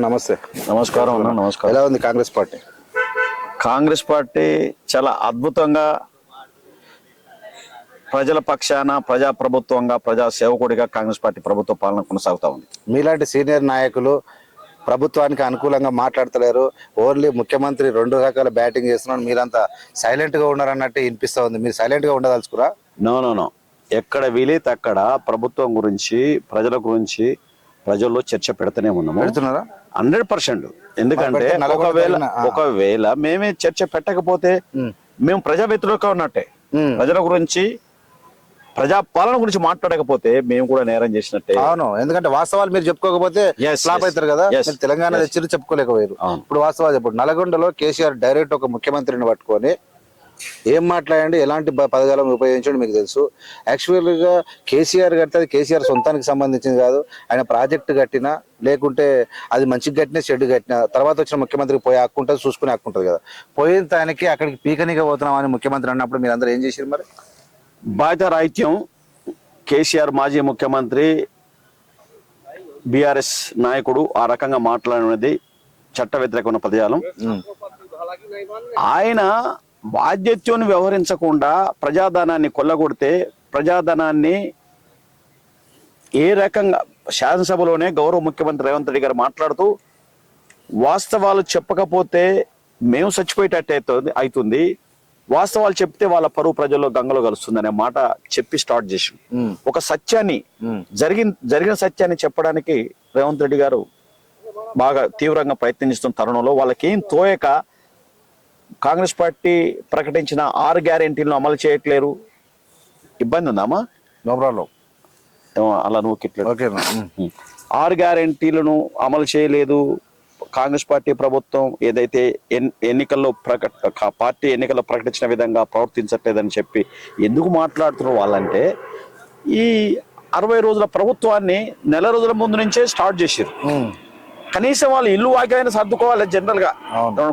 నమస్తే. నమస్కారం అన్న. నమస్కారం. ఎలా ఉంది కాంగ్రెస్ పార్టీ? కాంగ్రెస్ పార్టీ చాలా అద్భుతంగా ప్రజల పక్షాన ప్రజాప్రభుత్వంగా ప్రజా సేవకుడిగా కాంగ్రెస్ పార్టీ ప్రభుత్వ పాలన కొనసాగుతా ఉంది. మీలాంటి సీనియర్ నాయకులు ప్రభుత్వానికి అనుకూలంగా మాట్లాడతలేరు, ఓన్లీ ముఖ్యమంత్రి 2 రకాల బ్యాటింగ్ చేస్తున్నాడు, మీరంతా సైలెంట్గా ఉన్నారన్నట్టు వినిపిస్తూ ఉంది. మీరు సైలెంట్గా ఉండదలుచుకురా? నో. ఎక్కడ వీలైతే అక్కడ ప్రభుత్వం గురించి ప్రజల గురించి ప్రజల్లో చర్చ పెడుతూనే ఉన్నాము. పెడుతున్నారా? 100%. ఎందుకంటే ఒకవేళ మేమే చర్చ పెట్టకపోతే మేము ప్రజా వ్యతిరేకంగా ఉన్నట్టే. ప్రజల గురించి ప్రజా పాలన గురించి మాట్లాడకపోతే మేము కూడా నేరం చేసినట్టే. అవును, ఎందుకంటే వాస్తవాలు మీరు చెప్పుకోకపోతే ఫ్లాప్ అవుతారు కదా. తెలంగాణ తెచ్చి చెప్పుకోలేకపోయారు. ఇప్పుడు వాస్తవాలు చెప్పండి. నల్గొండలో కేసీఆర్ డైరెక్ట్ ఒక ముఖ్యమంత్రిని పట్టుకొని ఏం మాట్లాడండి, ఎలాంటి పదజాలం ఉపయోగించండి మీకు తెలుసు. యాక్చువల్గా కేసీఆర్ కడితే అది కేసీఆర్ సొంతానికి సంబంధించింది కాదు. ఆయన ప్రాజెక్టు కట్టినా లేకుంటే అది మంచిగా కట్టినా చెడ్డు కట్టినా తర్వాత వచ్చిన ముఖ్యమంత్రికి పోయి హక్కుంటుంది, చూసుకుని హక్కుంటుంది కదా. పోయిన దానికి అక్కడికి పీకనిగా పోతున్నాం అని ముఖ్యమంత్రి అన్నప్పుడు మీరు అందరూ ఏం చేశారు మరి? బాధ్యత రాహిత్యం. కేసీఆర్ మాజీ ముఖ్యమంత్రి బీఆర్ఎస్ నాయకుడు ఆ రకంగా మాట్లాడినది చట్ట వ్యతిరేకమైన పదజాలం. ఆయన బాధ్యతను వ్యవహరించకుండా ప్రజాధనాన్ని కొల్లగొడితే ప్రజాధనాన్ని ఏ రకంగా శాసనసభలోనే గౌరవ ముఖ్యమంత్రి రేవంత్ రెడ్డి గారు మాట్లాడుతూ వాస్తవాలు చెప్పకపోతే మేము చచ్చిపోయేటట్టు అవుతుంది, వాస్తవాలు చెప్తే వాళ్ళ పరువు ప్రజల్లో గంగలో కలుస్తుంది అనే మాట చెప్పి స్టార్ట్ చేసి ఒక సత్యాన్ని జరిగిన సత్యాన్ని చెప్పడానికి రేవంత్ రెడ్డి గారు బాగా తీవ్రంగా ప్రయత్నిస్తున్న తరుణంలో వాళ్ళకేం తోయక కాంగ్రెస్ పార్టీ ప్రకటించిన 6 గ్యారెంటీలను అమలు చేయట్లేరు. ఇబ్బంది ఉందామా? No problem. అలా నువ్వు కిట్లేదు. 6 గ్యారెంటీలను అమలు చేయలేదు కాంగ్రెస్ పార్టీ ప్రభుత్వం. ఏదైతే ఎన్నికల్లో పార్టీ ఎన్నికల్లో ప్రకటించిన విధంగా ప్రవర్తించట్లేదని చెప్పి ఎందుకు మాట్లాడుతున్నారు వాళ్ళంటే, ఈ 60 రోజుల ప్రభుత్వాన్ని నెల రోజుల ముందు నుంచే స్టార్ట్ చేశారు. కనీసం వాళ్ళు ఇల్లు వాకిలైనా సర్దుకోవాలి. జనరల్ గా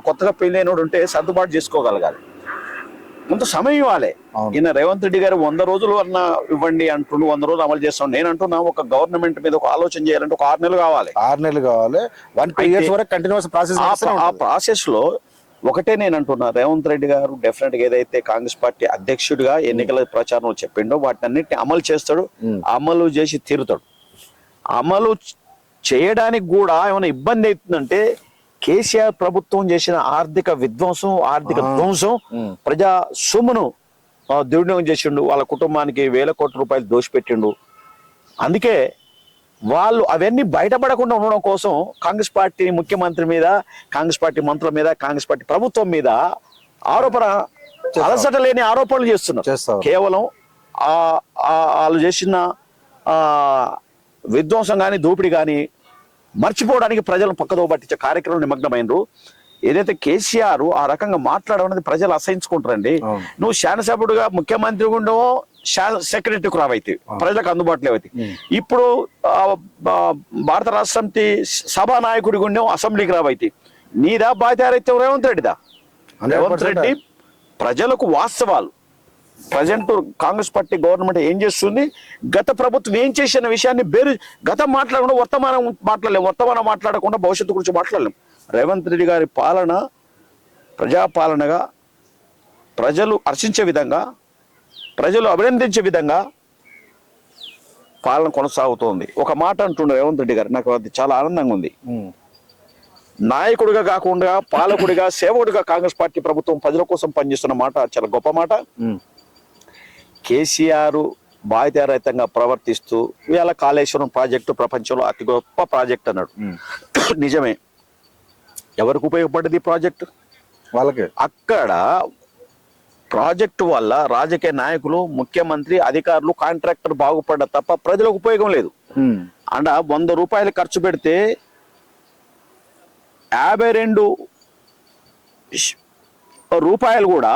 కొత్తగా పెళ్ళైనోడు ఉంటే సర్దుబాటు చేసుకోగలగాలి, కొంత సమయం ఇవ్వాలి. ఈయన రేవంత్ రెడ్డి గారు 100 రోజులు అన్న ఇవ్వండి అంటుండు, 100 రోజులు అమలు చేస్తాం. నేను అంటున్నా ఒక గవర్నమెంట్ మీద ఒక ఆలోచన చేయాలంటే ఒక 6 నెలలు కావాలి. 6 నెలలు కావాలి. 1 years వరకు కంటిన్యూస్ ప్రాసెస్. ఆ ప్రాసెస్ లో ఒకటే నేను అంటున్నా, రేవంత్ రెడ్డి గారు డెఫినెట్ గా ఏదైతే కాంగ్రెస్ పార్టీ అధ్యక్షుడిగా ఎన్నికల ప్రచారంలో చెప్పిండో వాటినన్నిటిని అమలు చేస్తాడు, అమలు చేసి తీరుతాడు. అమలు చేయడానికి కూడా ఏమైనా ఇబ్బంది అవుతుందంటే కేసీఆర్ ప్రభుత్వం చేసిన ఆర్థిక విధ్వంసం, ఆర్థిక ధ్వంసం, ప్రజా సొమ్మును దుర్వినియోగం చేసిండు, వాళ్ళ కుటుంబానికి వేల కోట్ల రూపాయలు దోషిపెట్టిండు. అందుకే వాళ్ళు అవన్నీ బయటపడకుండా ఉండడం కోసం కాంగ్రెస్ పార్టీ ముఖ్యమంత్రి మీద, కాంగ్రెస్ పార్టీ మంత్రుల మీద, కాంగ్రెస్ పార్టీ ప్రభుత్వం మీద అలసట లేని ఆరోపణలు చేస్తున్నారు. కేవలం వాళ్ళు చేసిన విధ్వంసం కానీ దోపిడీ కానీ మర్చిపోవడానికి ప్రజలను పక్కదో పట్టించే కార్యక్రమం నిమగ్నమైనరు. ఏదైతే కేసీఆర్ ఆ రకంగా మాట్లాడడం అనేది ప్రజలు అసహించుకుంటారండి. నువ్వు శాసనసభ్యుడుగా ముఖ్యమంత్రి ఉండవో సెక్రటరీకి రావైతే ప్రజలకు అందుబాటులో అయితే, ఇప్పుడు భారత రాష్ట్ర సమితి సభానాయకుడి ఉండేవో అసెంబ్లీకి రావైతే, నీదా బాధ్యత అయితే రేవంత్ రెడ్డిదా? రేవంత్ రెడ్డి ప్రజలకు వాస్తవాలు, ప్రజెంట్ కాంగ్రెస్ పార్టీ గవర్నమెంట్ ఏం చేస్తుంది, గత ప్రభుత్వం ఏం చేసిన విషయాన్ని గతం మాట్లాడకుండా వర్తమానం మాట్లాడకుండా భవిష్యత్తు గురించి మాట్లాడలేము. రేవంత్ రెడ్డి గారి పాలన ప్రజాపాలనగా ప్రజలు హర్షించే విధంగా, ప్రజలు అభినందించే విధంగా పాలన కొనసాగుతోంది. ఒక మాట అంటుండే రేవంత్ రెడ్డి గారు, నాకు అది చాలా ఆనందంగా ఉంది. నాయకుడిగా కాకుండా పాలకుడిగా, సేవకుడిగా కాంగ్రెస్ పార్టీ ప్రభుత్వం ప్రజల కోసం పనిచేస్తున్న మాట చాలా గొప్ప మాట. కేసీఆర్ బాధ్యతారహితంగా ప్రవర్తిస్తూ ఇవాళ కాళేశ్వరం ప్రాజెక్టు ప్రపంచంలో అతి గొప్ప ప్రాజెక్ట్ అన్నాడు. నిజమే. ఎవరికి ఉపయోగపడ్డది ప్రాజెక్టు? వాళ్ళకి. అక్కడ ప్రాజెక్టు వల్ల రాజకీయ నాయకులు, ముఖ్యమంత్రి, అధికారులు, కాంట్రాక్టర్ బాగుపడ్డ తప్ప ప్రజలకు ఉపయోగం లేదు. అండ్ 100 రూపాయలు ఖర్చు పెడితే 52 రూపాయలు కూడా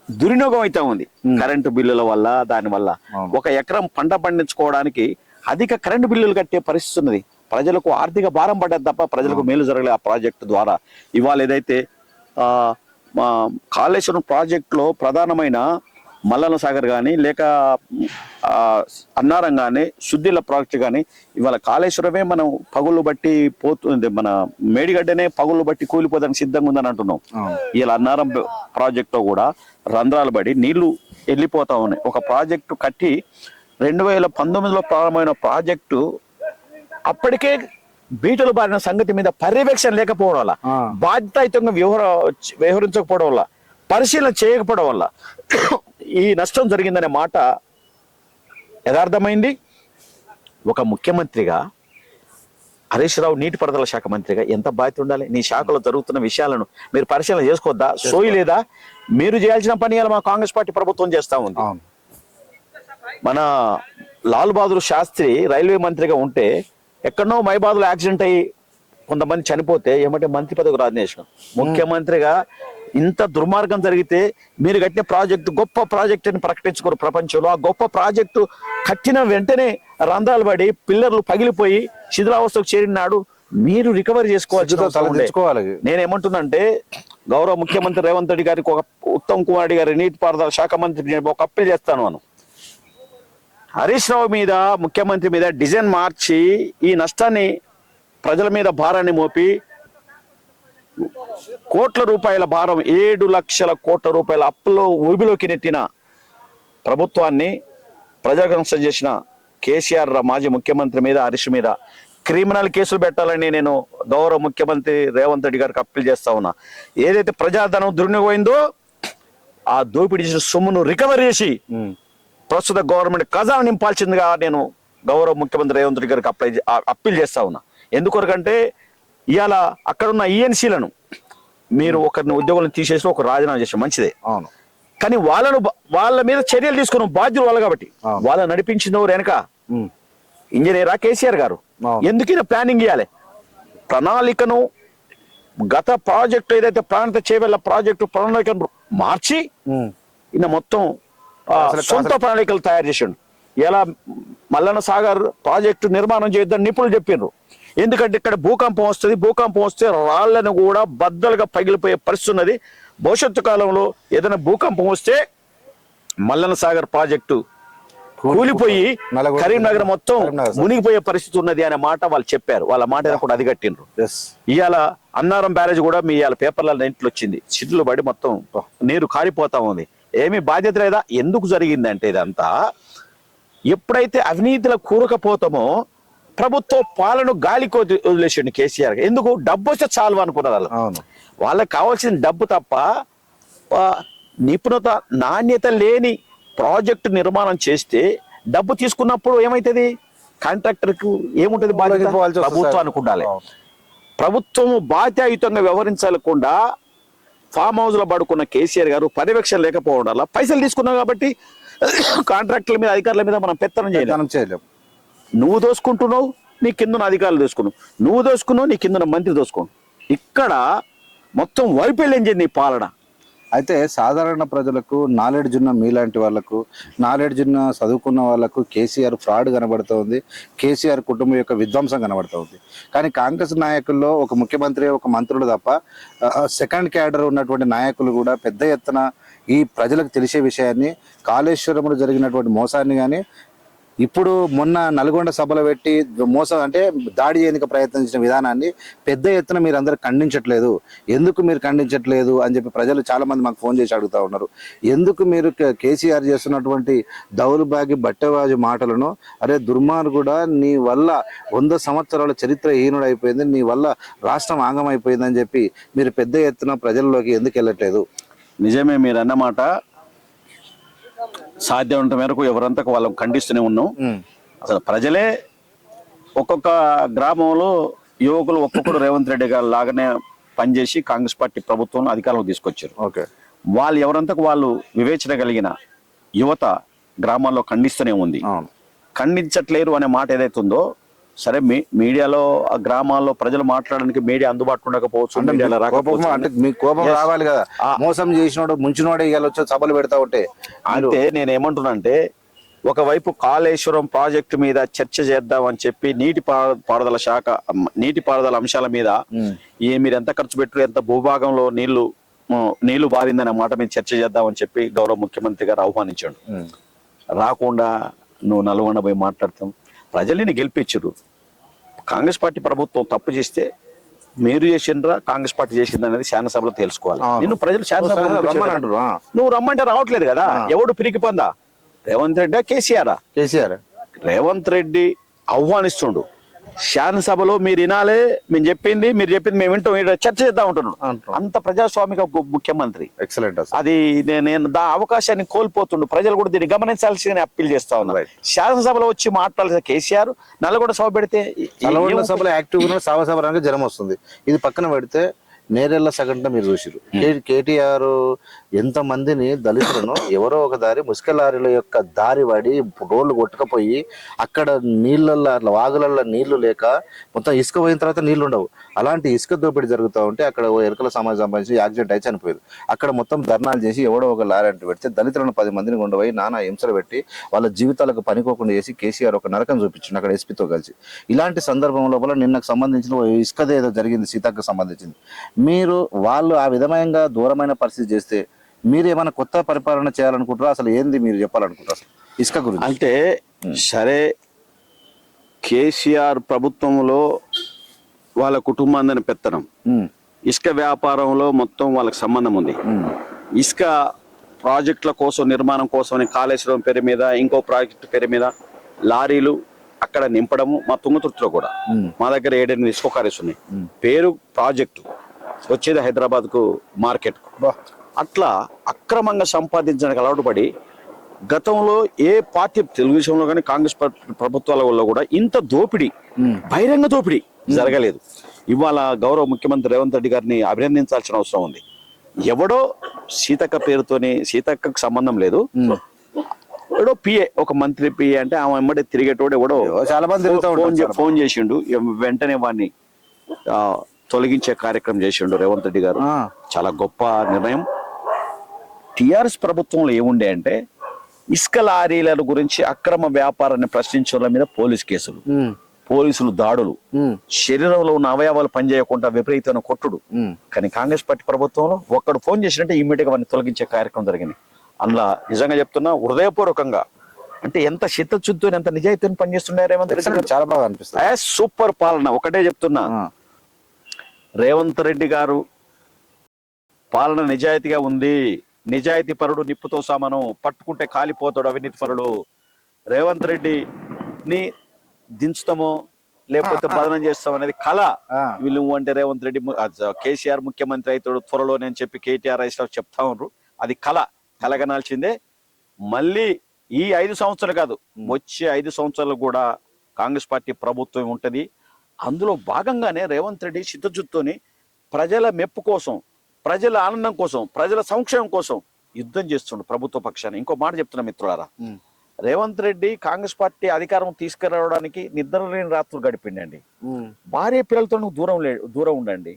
దుర్వినియోగం అయితే ఉంది. కరెంటు బిల్లుల వల్ల, దానివల్ల 1 ఎకరం పంట పండించుకోవడానికి అధిక కరెంటు బిల్లులు కట్టే పరిస్థితి ఉన్నది. ప్రజలకు ఆర్థిక భారం పడ్డది తప్ప ప్రజలకు మేలు జరగలేదు ఆ ప్రాజెక్టు ద్వారా. ఇవాళ ఏదైతే కాళేశ్వరం ప్రాజెక్టులో ప్రధానమైన మల్లన్న సాగర్ కానీ లేక అన్నారం కానీ శుద్ధిల ప్రాజెక్టు కానీ ఇవాళ కాళేశ్వరమే మనం పగుళ్ళు బట్టి పోతుంది, మన మేడిగడ్డనే పగుళ్ళు బట్టి కూలిపోదానికి సిద్ధంగా ఉందని అంటున్నాం. ఇలా అన్నారం ప్రాజెక్టులో కూడా రంధ్రాలు పడి నీళ్లు వెళ్ళిపోతా ఉన్నాయి. ఒక ప్రాజెక్టు కట్టి 2019లో ప్రారంభమైన ప్రాజెక్టు అప్పటికే బీటలు బారిన సంగతి మీద పర్యవేక్షణ లేకపోవడం వల్ల, బాధ్యతాయుతంగా వ్యవహరించకపోవడం వల్ల, పరిశీలన చేయకపోవడం వల్ల ఈ నష్టం జరిగిందనే మాట యథార్థమైంది. ఒక ముఖ్యమంత్రిగా హరీష్ రావు నీటిపారుదల శాఖ మంత్రిగా ఎంత బాధ్యత ఉండాలి? నీ శాఖలో జరుగుతున్న విషయాలను మీరు పరిశీలన చేసుకోవద్దా? సోయి లేదా? మీరు చేయాల్సిన పని మా కాంగ్రెస్ పార్టీ ప్రభుత్వం చేస్తా ఉంది. మన లాల్ బహదూర్ శాస్త్రి రైల్వే మంత్రిగా ఉంటే ఎక్కడనో మైబాదులో యాక్సిడెంట్ అయ్యి కొంతమంది చనిపోతే ఏమంటే మంత్రి పదవికి రాజనేషం. ముఖ్యమంత్రిగా ఇంత దుర్మార్గం జరిగితే మీరు కట్టిన ప్రాజెక్టు గొప్ప ప్రాజెక్ట్ అని ప్రకటించుకోరు ప్రపంచంలో. ఆ గొప్ప ప్రాజెక్టు కట్టిన వెంటనే రంధ్రాలు పడి పిల్లర్లు పగిలిపోయి శిథిలావస్థకు చేరినాడు. మీరు రికవరీ చేసుకోవాలి. నేనేమంటున్నానంటే గౌరవ ముఖ్యమంత్రి రేవంత్ రెడ్డి గారికి, ఒక ఉత్తమ్ కుమార్ రెడ్డి గారి నీటిపారుదల శాఖ మంత్రికి ఒక అప్పీల్ చేస్తాను. మనం హరీష్ రావు మీద, ముఖ్యమంత్రి మీద డిజైన్ మార్చి ఈ నష్టాన్ని ప్రజల మీద భారాన్ని మోపి కోట్ల రూపాయల భారం, 7 లక్షల కోట్ల రూపాయల అప్పులో ఊబిలోకి నెట్టిన ప్రభుత్వాన్ని ప్రజలకు నష్టం చేసిన కేసీఆర్ మాజీ ముఖ్యమంత్రి మీద, హరీష్ మీద క్రిమినల్ కేసులు పెట్టాలని నేను గౌరవ ముఖ్యమంత్రి రేవంత్ రెడ్డి గారికి అప్పీల్ చేస్తా ఉన్నా. ఏదైతే ప్రజాధనం దుర్వినియోగమైందో ఆ దోపిడీ చేసిన సొమ్మును రికవరీ చేసి ప్రస్తుత గవర్నమెంట్ ఖజానా నింపాల్సిందిగా నేను గౌరవ ముఖ్యమంత్రి రేవంత్ రెడ్డి గారికి అప్పీల్ చేస్తా ఉన్నా. ఎందుకొరకంటే ఇవాళ అక్కడున్న ఈఎన్సీలను మీరు ఒకరిని ఉద్యోగులను తీసేసి ఒక రాజీనామా చేసిన మంచిదే, అవును. కానీ వాళ్ళ మీద చర్యలు తీసుకున్న బాధ్యులు వాళ్ళు కాబట్టి వాళ్ళని నడిపించిన వెనక ఇంజనీరా కేసీఆర్ గారు ఎందుకు ప్లానింగ్ ఇవ్వాలి? ప్రణాళికను గత ప్రాజెక్టు ఏదైతే ప్రాంత చేవెళ్ళ ప్రాజెక్టు ప్రణాళికను మార్చి ఈయన మొత్తం సొంత ప్రణాళికలు తయారు చేసిండు. ఇలా మల్లన్న సాగర్ ప్రాజెక్టు నిర్మాణం చేయొద్దని నిపుణులు చెప్పినారు. ఎందుకంటే ఇక్కడ భూకంపం వస్తుంది, భూకంపం వస్తే రాళ్లను కూడా బద్దలుగా పగిలిపోయే పరిస్థితి ఉన్నది. భవిష్యత్తు కాలంలో ఏదైనా భూకంపం వస్తే మల్లన్న సాగర్ ప్రాజెక్టు కూలిపోయి కరీంనగర్ మొత్తం మునిగిపోయే పరిస్థితి ఉన్నది అనే మాట వాళ్ళు చెప్పారు. వాళ్ళ మాట కూడా అది కట్టిండ్రు. ఇవాళ అన్నారం బ్యారేజ్ కూడా మీ ఇవాళ పేపర్ల ఇంట్లో వచ్చింది, చిట్లు పడి మొత్తం నీరు కారిపోతా ఉంది. ఏమీ బాధ్యత లేదా? ఎందుకు జరిగిందంటే ఇదంతా ఎప్పుడైతే అవినీతిలో కూరకపోతామో ప్రభుత్వ పాలన గాలికి వదిలేసాడు కేసీఆర్. ఎందుకు? డబ్బు వస్తే చాలు అనుకున్నారు వాళ్ళు. వాళ్ళకి కావాల్సిన డబ్బు తప్ప నిపుణత, నాణ్యత లేని ప్రాజెక్టు నిర్మాణం చేస్తే డబ్బు తీసుకున్నప్పుడు ఏమైతుంది? కాంట్రాక్టర్కు ఏముంటది బాధ్యత? ప్రభుత్వానికి ఉండాలి. ప్రభుత్వం బాధ్యతాయుతంగా వ్యవహరించకుండా ఫామ్ హౌస్ లో పడుకున్న కేసీఆర్ గారు పర్యవేక్షణ లేకపోవడం వల్ల పైసలు తీసుకున్నాం కాబట్టి కాంట్రాక్టుల మీద, అధికారుల మీద మనం పెత్తనం చేయలేము. నువ్వు దోసుకుంటున్నావు, నీ కింద అధికారులు దోసుకున్నావు, నువ్వు దోసుకున్నావు, నీ కింద మంత్రి దోసుకున్నావు. ఇక్కడ మొత్తం వైఫల్యం చెంది నీ పాలన. అయితే సాధారణ ప్రజలకు, నాలెడ్జ్ ఉన్న మీలాంటి వాళ్ళకు, నాలెడ్జ్ ఉన్న చదువుకున్న వాళ్ళకు కేసీఆర్ ఫ్రాడ్ కనబడుతోంది, కేసీఆర్ కుటుంబం యొక్క విధ్వంసం కనబడుతోంది. కానీ కాంగ్రెస్ నాయకుల్లో ఒక ముఖ్యమంత్రి, ఒక మంత్రులు తప్ప సెకండ్ క్యాడర్ ఉన్నటువంటి నాయకులు కూడా పెద్ద ఎత్తున ఈ ప్రజలకు తెలిసే విషయాన్ని, కాళేశ్వరంలో జరిగినటువంటి మోసాన్ని కానీ, ఇప్పుడు మొన్న నల్గొండ సభలో పెట్టి మోసం అంటే దాడి చేయడానికి ప్రయత్నించిన విధానాన్ని పెద్ద ఎత్తున మీరు అందరూ ఖండించట్లేదు. ఎందుకు మీరు ఖండించట్లేదు అని చెప్పి ప్రజలు చాలా మంది మాకు ఫోన్ చేసి అడుగుతూ ఉన్నారు. ఎందుకు మీరు కేసీఆర్ చేస్తున్నటువంటి దౌర్భాగ్య బట్టవాజు మాటలను, అరే దుర్మార్గుడా నీ వల్ల 100 సంవత్సరాల చరిత్ర హీనుడైపోయింది, నీ వల్ల రాష్ట్రం ఆంగమైపోయిందని చెప్పి మీరు పెద్ద ఎత్తున ప్రజల్లోకి ఎందుకు వెళ్ళట్లేదు? నిజమే మీరు అన్నమాట. సాధ్యమంత మేరకు ఎవరంతకు వాళ్ళం ఖండిస్తూనే ఉన్నాం. అసలు ప్రజలే ఒక్కొక్క గ్రామంలో యువకులు ఒక్కొక్కరు రేవంత్ రెడ్డి గారు లాగానే పనిచేసి కాంగ్రెస్ పార్టీ ప్రభుత్వం అధికారంలో తీసుకొచ్చారు. వాళ్ళు ఎవరంతకు వాళ్ళు వివేచన కలిగిన యువత గ్రామాల్లో ఖండిస్తూనే ఉంది. ఖండించట్లేరు అనే మాట ఏదైతే ఉందో, సరే మీడియాలో ఆ గ్రామాల్లో ప్రజలు మాట్లాడడానికి మీడియా అందుబాటులో ఉండకపోవచ్చు, మీకు కోపం రావాలి కదా, మోసం చేసినోడు ముంచినోడే ఇవాళ సభలు పెడతా ఉంటే. అంటే నేను ఏమంటున్నానంటే, ఒకవైపు కాళేశ్వరం ప్రాజెక్టు మీద చర్చ చేద్దామని చెప్పి నీటిపారుదల శాఖ, నీటిపారుదల అంశాల మీద మీరు ఎంత ఖర్చు పెట్టారు, ఎంత భూభాగంలో నీళ్లు నీళ్లు బారిందనే మాట మీద చర్చ చేద్దామని చెప్పి గౌరవ ముఖ్యమంత్రి గారు ఆహ్వానించాడు. రాకుండా నువ్వు నల్గొండ పోయి మాట్లాడతాం. ప్రజల్ని గెలిపించరు. కాంగ్రెస్ పార్టీ ప్రభుత్వం తప్పు చేస్తే మీరు చేసిండ్రా కాంగ్రెస్ పార్టీ చేసింది అనేది శాసనసభలో తెలుసుకోవాలి. నిన్ను ప్రజలు శాసనసభ నువ్వు రమ్మంటే రావట్లేదు కదా. ఎవడు పిరికి పొందా? రేవంత్ రెడ్డి కేసీఆర్? రేవంత్ రెడ్డి ఆహ్వానిస్తుండు. శాసనసభలో మీరు వినాలే, మీరు చెప్పింది మేము వింటాం, చర్చ చేద్దాం ఉంటున్నాడు. అంత ప్రజాస్వామిక ముఖ్యమంత్రి. ఎక్సలెంట్. అది నేను అవకాశాన్ని కోల్పోతుండు. ప్రజలు కూడా దీన్ని గమనించాల్సిందని అప్పీల్ చేస్తా ఉన్నారు. శాసనసభలో వచ్చి మాట్లాడాల్సిన కేసీఆర్ నల్గొండ సభ పెడితే నల్గొండ సభలో యాక్టివ్ సభ జ్వరం వస్తుంది. ఇది పక్కన పెడితే నేరెళ్ల సంఘటన మీరు చూసిరు. కేటీఆర్ ఎంత మందిని దళితులను ఎవరో ఒక దారి ముసుక లారీల యొక్క దారి వాడి రోడ్లు కొట్టుకపోయి అక్కడ నీళ్ళల్లో అట్లా వాగులల్లో నీళ్లు లేక మొత్తం ఇసుక పోయిన తర్వాత నీళ్లు ఉండవు. అలాంటి ఇసుక దోపిడీ జరుగుతూ ఉంటే అక్కడ ఎరుకల సమాజం సంబంధించి యాక్సిడెంట్ అయి చనిపోయారు. అక్కడ మొత్తం ధర్నాలు చేసి ఎవడో ఒక లారీ అంటే పెడితే దళితులను 10 మందిని కొండపోయి నానా హింసలు పెట్టి వాళ్ళ జీవితాలకు పనికోకుండా చేసి కేసీఆర్ ఒక నరకం చూపించింది అక్కడ ఎస్పీతో కలిసి. ఇలాంటి సందర్భం లోపల నిన్నకు సంబంధించిన ఇసుకదే ఏదో జరిగింది, సీతకు సంబంధించింది. మీరు వాళ్ళు ఆ విధంగా దూరమైన పరిస్థితి చేస్తే మీరు ఏమైనా కొత్త పరిపాలన చేయాలనుకుంటారా? అసలు ఏంది మీరు చెప్పాలనుకుంటారు ఇసుక గురించి? అంటే సరే, కేసీఆర్ ప్రభుత్వంలో వాళ్ళ కుటుంబాన్ని పెత్తనం, ఇసుక వ్యాపారంలో మొత్తం వాళ్ళకి సంబంధం ఉంది. ఇసుక ప్రాజెక్టుల కోసం, నిర్మాణం కోసం కాళేశ్వరం పేరు మీద, ఇంకో ప్రాజెక్టు పేరు మీద లారీలు అక్కడ నింపడము. మా తుంగతుర్తిలో కూడా మా దగ్గర 7-8 ఇసుక కారేస్ ఉన్నాయి. పేరు ప్రాజెక్టు, వచ్చేది హైదరాబాద్ కు మార్కెట్ కు. అట్లా అక్రమంగా సంపాదించడానికి అలవాటు పడి గతంలో ఏ పార్టీ, తెలుగుదేశంలో కానీ కాంగ్రెస్ ప్రభుత్వాల వల్ల కూడా ఇంత దోపిడీ, బహిరంగ దోపిడీ జరగలేదు. ఇవాళ గౌరవ ముఖ్యమంత్రి రేవంత్ రెడ్డి గారిని అభినందించాల్సిన అవసరం ఉంది. ఎవడో సీతక్క పేరుతోని, సీతక్కకు సంబంధం లేదు, ఎవడో పిఏ, ఒక మంత్రి పిఏ అంటే ఆమె వెంబడి తిరిగేటోడు ఎవడో చాలా మంది ఫోన్ చేసిండు. వెంటనే వాడిని తొలగించే కార్యక్రమం చేసిండు రేవంత్ రెడ్డి గారు. చాలా గొప్ప నిర్ణయం. టిఆర్ఎస్ ప్రభుత్వంలో ఏముండే అంటే ఇసుక లారీల గురించి అక్రమ వ్యాపారాన్ని ప్రశ్నించడం మీద పోలీస్ కేసులు, పోలీసులు దాడులు, శరీరంలో ఉన్న అవయవాలు పనిచేయకుండా విపరీతమైన కొట్టుడు. కానీ కాంగ్రెస్ పార్టీ ప్రభుత్వంలో ఒక్కడు ఫోన్ చేసినట్టే ఇమ్మీడియట్ గా వాడిని తొలగించే కార్యక్రమం జరిగింది. అందులో నిజంగా చెప్తున్నా, హృదయపూర్వకంగా, అంటే ఎంత చిత్తశుద్ధితో ఎంత నిజాయితీని పనిచేస్తున్నారు రేవంత్ రెడ్డి. చాలా బాగా అనిపిస్తుంది. సూపర్ పాలన. ఒకటే చెప్తున్నా, రేవంత్ రెడ్డి గారు పాలన నిజాయితీగా ఉంది. నిజాయితీ పరుడు నిప్పుతో సమానం, పట్టుకుంటే కాలిపోతాడు అవినీతి పరుడు. రేవంత్ రెడ్డిని దించుతామో లేకపోతే బదనం చేస్తాం అనేది కళ. వీళ్ళు అంటే రేవంత్ రెడ్డి కేసీఆర్ ముఖ్యమంత్రి అవుతాడు త్వరలో అని చెప్పి కేటీఆర్ చెప్తా ఉన్నారు. అది కలగనాల్సిందే. మళ్ళీ ఈ 5 సంవత్సరాలు కాదు, వచ్చే 5 సంవత్సరాలు కూడా కాంగ్రెస్ పార్టీ ప్రభుత్వం ఉంటది. అందులో భాగంగానే రేవంత్ రెడ్డి చిత్తశుద్ధితోని ప్రజల మెప్పు కోసం, ప్రజల ఆనందం కోసం, ప్రజల సంక్షేమం కోసం యుద్ధం చేస్తుండు ప్రభుత్వ పక్షాన్ని. ఇంకో మాట చెప్తున్నా మిత్రులారా, రేవంత్ రెడ్డి కాంగ్రెస్ పార్టీ అధికారం తీసుకురావడానికి నిద్ర లేని రాత్రులు గడిపిండండి. భార్య పిల్లలతో దూరం ఉండండి.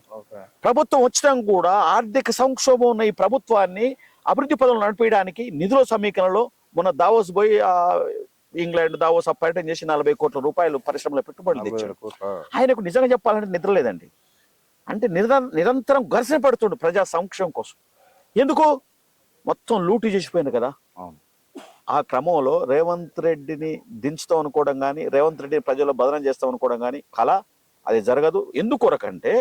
ప్రభుత్వం వచ్చినా కూడా ఆర్థిక సంక్షోభం ఉన్న ఈ ప్రభుత్వాన్ని అభివృద్ధి పనులు నడిపేయడానికి నిధుల సమీకరణలో మొన్న దావోస్ పోయి ఇంగ్లాండ్ దావోస్ పర్యటన చేసి 40 కోట్ల రూపాయలు పరిశ్రమలో పెట్టుబడులు తెచ్చాడు. ఆయనకు నిజంగా చెప్పాలంటే నిద్ర లేదండి. అంటే నిరంతరం ఘర్షణ పడుతుండు ప్రజా సంక్షేమం కోసం. ఎందుకు? మొత్తం లూటీ చేసిపోయింది కదా. ఆ క్రమంలో రేవంత్ రెడ్డిని దించుతాం అనుకోవడం కానీ, రేవంత్ రెడ్డిని ప్రజల్లో బదనం చేస్తాం అనుకోవడం కానీ కళ. అది జరగదు. ఎందుకొరకంటే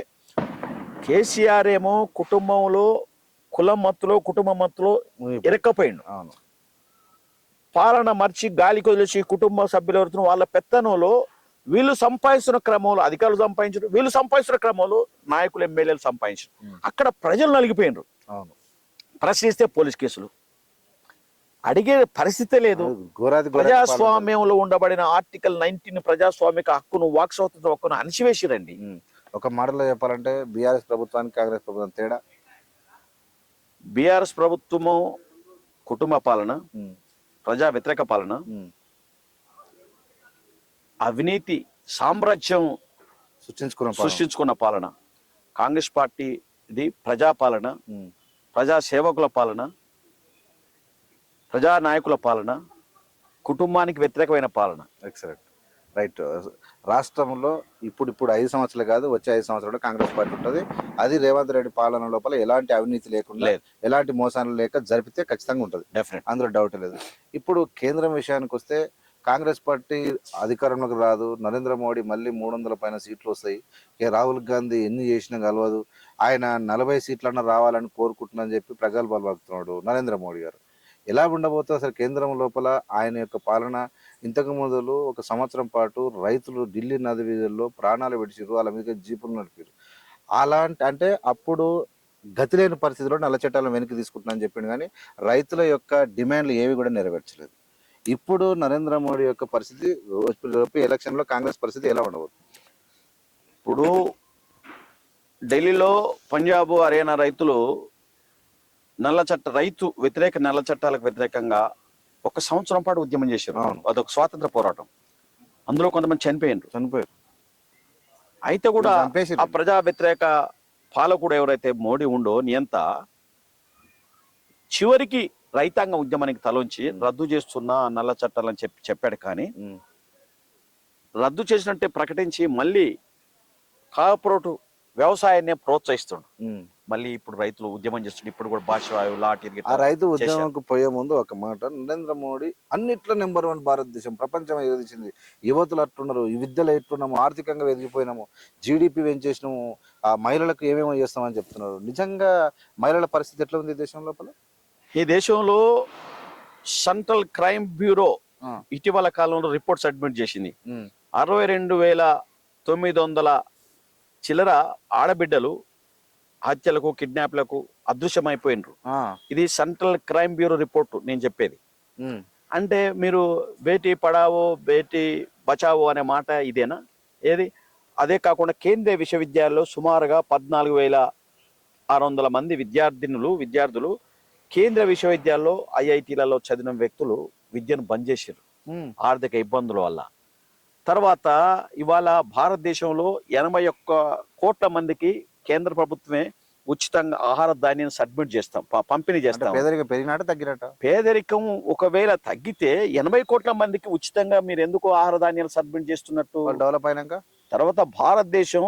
కేసీఆర్ ఏమో కుటుంబంలో కులం మత్తులో, కుటుంబ మత్తులో ఇరక్కపోయిండు. పాలన మర్చి గాలి కొదిలేసి కుటుంబ సభ్యులు ఎవరుతున్న వాళ్ళ పెత్తనంలో వీళ్ళు సంపాదిస్తున్న క్రమంలో, అధికారులు సంపాదించరు, వీళ్ళు సంపాదిస్తున్న క్రమంలో నాయకులు, ఎమ్మెల్యేలు సంపాదించరు. అక్కడ ప్రజలు నలిగిపోయినరు. ప్రశ్నిస్తే పోలీస్ కేసులు, అడిగే పరిస్థితే లేదు. ప్రజాస్వామ్యంలో ఉండబడిన ఆర్టికల్ 19 ప్రజాస్వామిక హక్కును, వాక్ స్వాతంత్ర హక్కును అణిచివేసిరండి. ఒక మాటలో చెప్పాలంటే బీఆర్ఎస్ ప్రభుత్వానికి కాంగ్రెస్ ప్రభుత్వం తేడా, బీఆర్ఎస్ ప్రభుత్వము కుటుంబ పాలన, ప్రజా వ్యతిరేక పాలన, అవినీతి సామ్రాజ్యం సృష్టించుకున్న పాలన. కాంగ్రెస్ పార్టీది ప్రజాపాలన, ప్రజా సేవకుల పాలన, ప్రజా నాయకుల పాలన, కుటుంబానికి వ్యతిరేకమైన పాలన. ఎక్సలెంట్. రైట్. రాష్ట్రంలో ఇప్పుడు 5 సంవత్సరాలు కాదు, వచ్చే 5 సంవత్సరాలు కాంగ్రెస్ పార్టీ ఉంటుంది. అది రేవంత్ రెడ్డి పాలన లోపల ఎలాంటి అవినీతి లేకుండా, ఎలాంటి మోసాలు లేక జరిపితే ఖచ్చితంగా ఉంటుంది, అందులో డౌట్ లేదు. ఇప్పుడు కేంద్రం విషయానికి వస్తే కాంగ్రెస్ పార్టీ అధికారంలోకి రాదు, నరేంద్ర మోడీ మళ్ళీ 300 పైన సీట్లు వస్తాయి, రాహుల్ గాంధీ ఎన్ని చేసినా కలవదు, ఆయన 40 సీట్లన్నా రావాలని కోరుకుంటున్నారని చెప్పి ప్రగల్భాలు పలుకుతున్నాడు నరేంద్ర మోడీ గారు. ఎలా ఉండబోతుంది అసలు కేంద్రం లోపల ఆయన యొక్క పాలన? ఇంతకు మొదలు 1 సంవత్సరం పాటు రైతులు ఢిల్లీ నది వీధుల్లో ప్రాణాలు విడిచిరు, వాళ్ళ మీద జీపులు నడిపారు. అలాంటి అంటే అప్పుడు గతి లేని పరిస్థితిలో నల్ల చట్టాలను వెనక్కి తీసుకుంటున్నానని చెప్పిండు, కానీ రైతుల యొక్క డిమాండ్లు ఏవి కూడా నెరవేర్చలేదు. ఇప్పుడు నరేంద్ర మోడీ యొక్క పరిస్థితి, ఎలక్షన్లో కాంగ్రెస్ పరిస్థితి ఎలా ఉండబోతుంది? ఇప్పుడు ఢిల్లీలో పంజాబ్ హర్యానా రైతులు రైతు వ్యతిరేక నల్ల చట్టాలకు వ్యతిరేకంగా 1 సంవత్సరం పాటు ఉద్యమం చేశారు. అదొక స్వాతంత్ర పోరాటం. అందులో కొంతమంది చనిపోయారు. అయితే కూడా ఆ ప్రజా వ్యతిరేక పాలకుడు ఎవరైతే మోడీ ఉండో నియంత, చివరికి రైతాంగ ఉద్యమానికి తలొంచి రద్దు చేస్తున్న నల్ల చట్టాలని చెప్పాడు. కానీ రద్దు చేసినట్టే ప్రకటించి మళ్ళీ కార్పొరేట్ వ్యవసాయాన్ని ప్రోత్సహిస్తుండు. మళ్ళీ ఇప్పుడు రైతులు ఉద్యమం చేస్తుండే. ఇప్పుడు కూడా భాషవాయు లాఠీ ఆ రైతు ఉద్యమంకు పోయే ముందు ఒక మాట, నరేంద్ర మోడీ అన్నిట్లో నెంబర్ 1 భారతదేశం, ప్రపంచం ఎదిగించింది, యువతులు అట్టున్నారు, ఈ విద్యలో ఎట్టున్నాము, ఆర్థికంగా ఎదిగిపోయినాము, జీడిపి పెంచేసినాము, ఆ మహిళలకు ఏమేమో చేస్తామని చెప్తున్నారు. నిజంగా మహిళల పరిస్థితి ఎట్లా ఉంది ఈ దేశం లోపల? ఈ దేశంలో సెంట్రల్ క్రైమ్ బ్యూరో ఇటీవల కాలంలో రిపోర్ట్ సబ్మిట్ చేసింది. 62,900 చిల్లర ఆడబిడ్డలు హత్యలకు, కిడ్నాప్లకు అదృశ్యమైపోయినరు. ఇది సెంట్రల్ క్రైమ్ బ్యూరో రిపోర్ట్ నేను చెప్పేది. అంటే మీరు బేటీ పడావో బేటీ బచావో అనే మాట ఇదేనా? ఏది? అదే కాకుండా కేంద్రీయ విశ్వవిద్యాలయంలో సుమారుగా 14,600 మంది విద్యార్థులు కేంద్ర విశ్వవిద్యాలయంలో ఐఐటీలలో చదివిన వ్యక్తులు విద్యను బంద్ చేశారు ఆర్థిక ఇబ్బందుల వల్ల. తర్వాత ఇవాళ భారతదేశంలో 81 కోట్ల మందికి కేంద్ర ప్రభుత్వమే ఉచితంగా ఆహార ధాన్యం సబ్మిట్ చేస్తాం, పంపిణీ చేస్తాం. పేదరికం పెరిగినట్టు తగ్గినట్ట? పేదరికం ఒకవేళ తగ్గితే 80 కోట్ల మందికి ఉచితంగా మీరు ఎందుకు ఆహార ధాన్యాలు సబ్మిట్ చేస్తున్నట్టు? డెవలప్ అయినాక తర్వాత భారతదేశం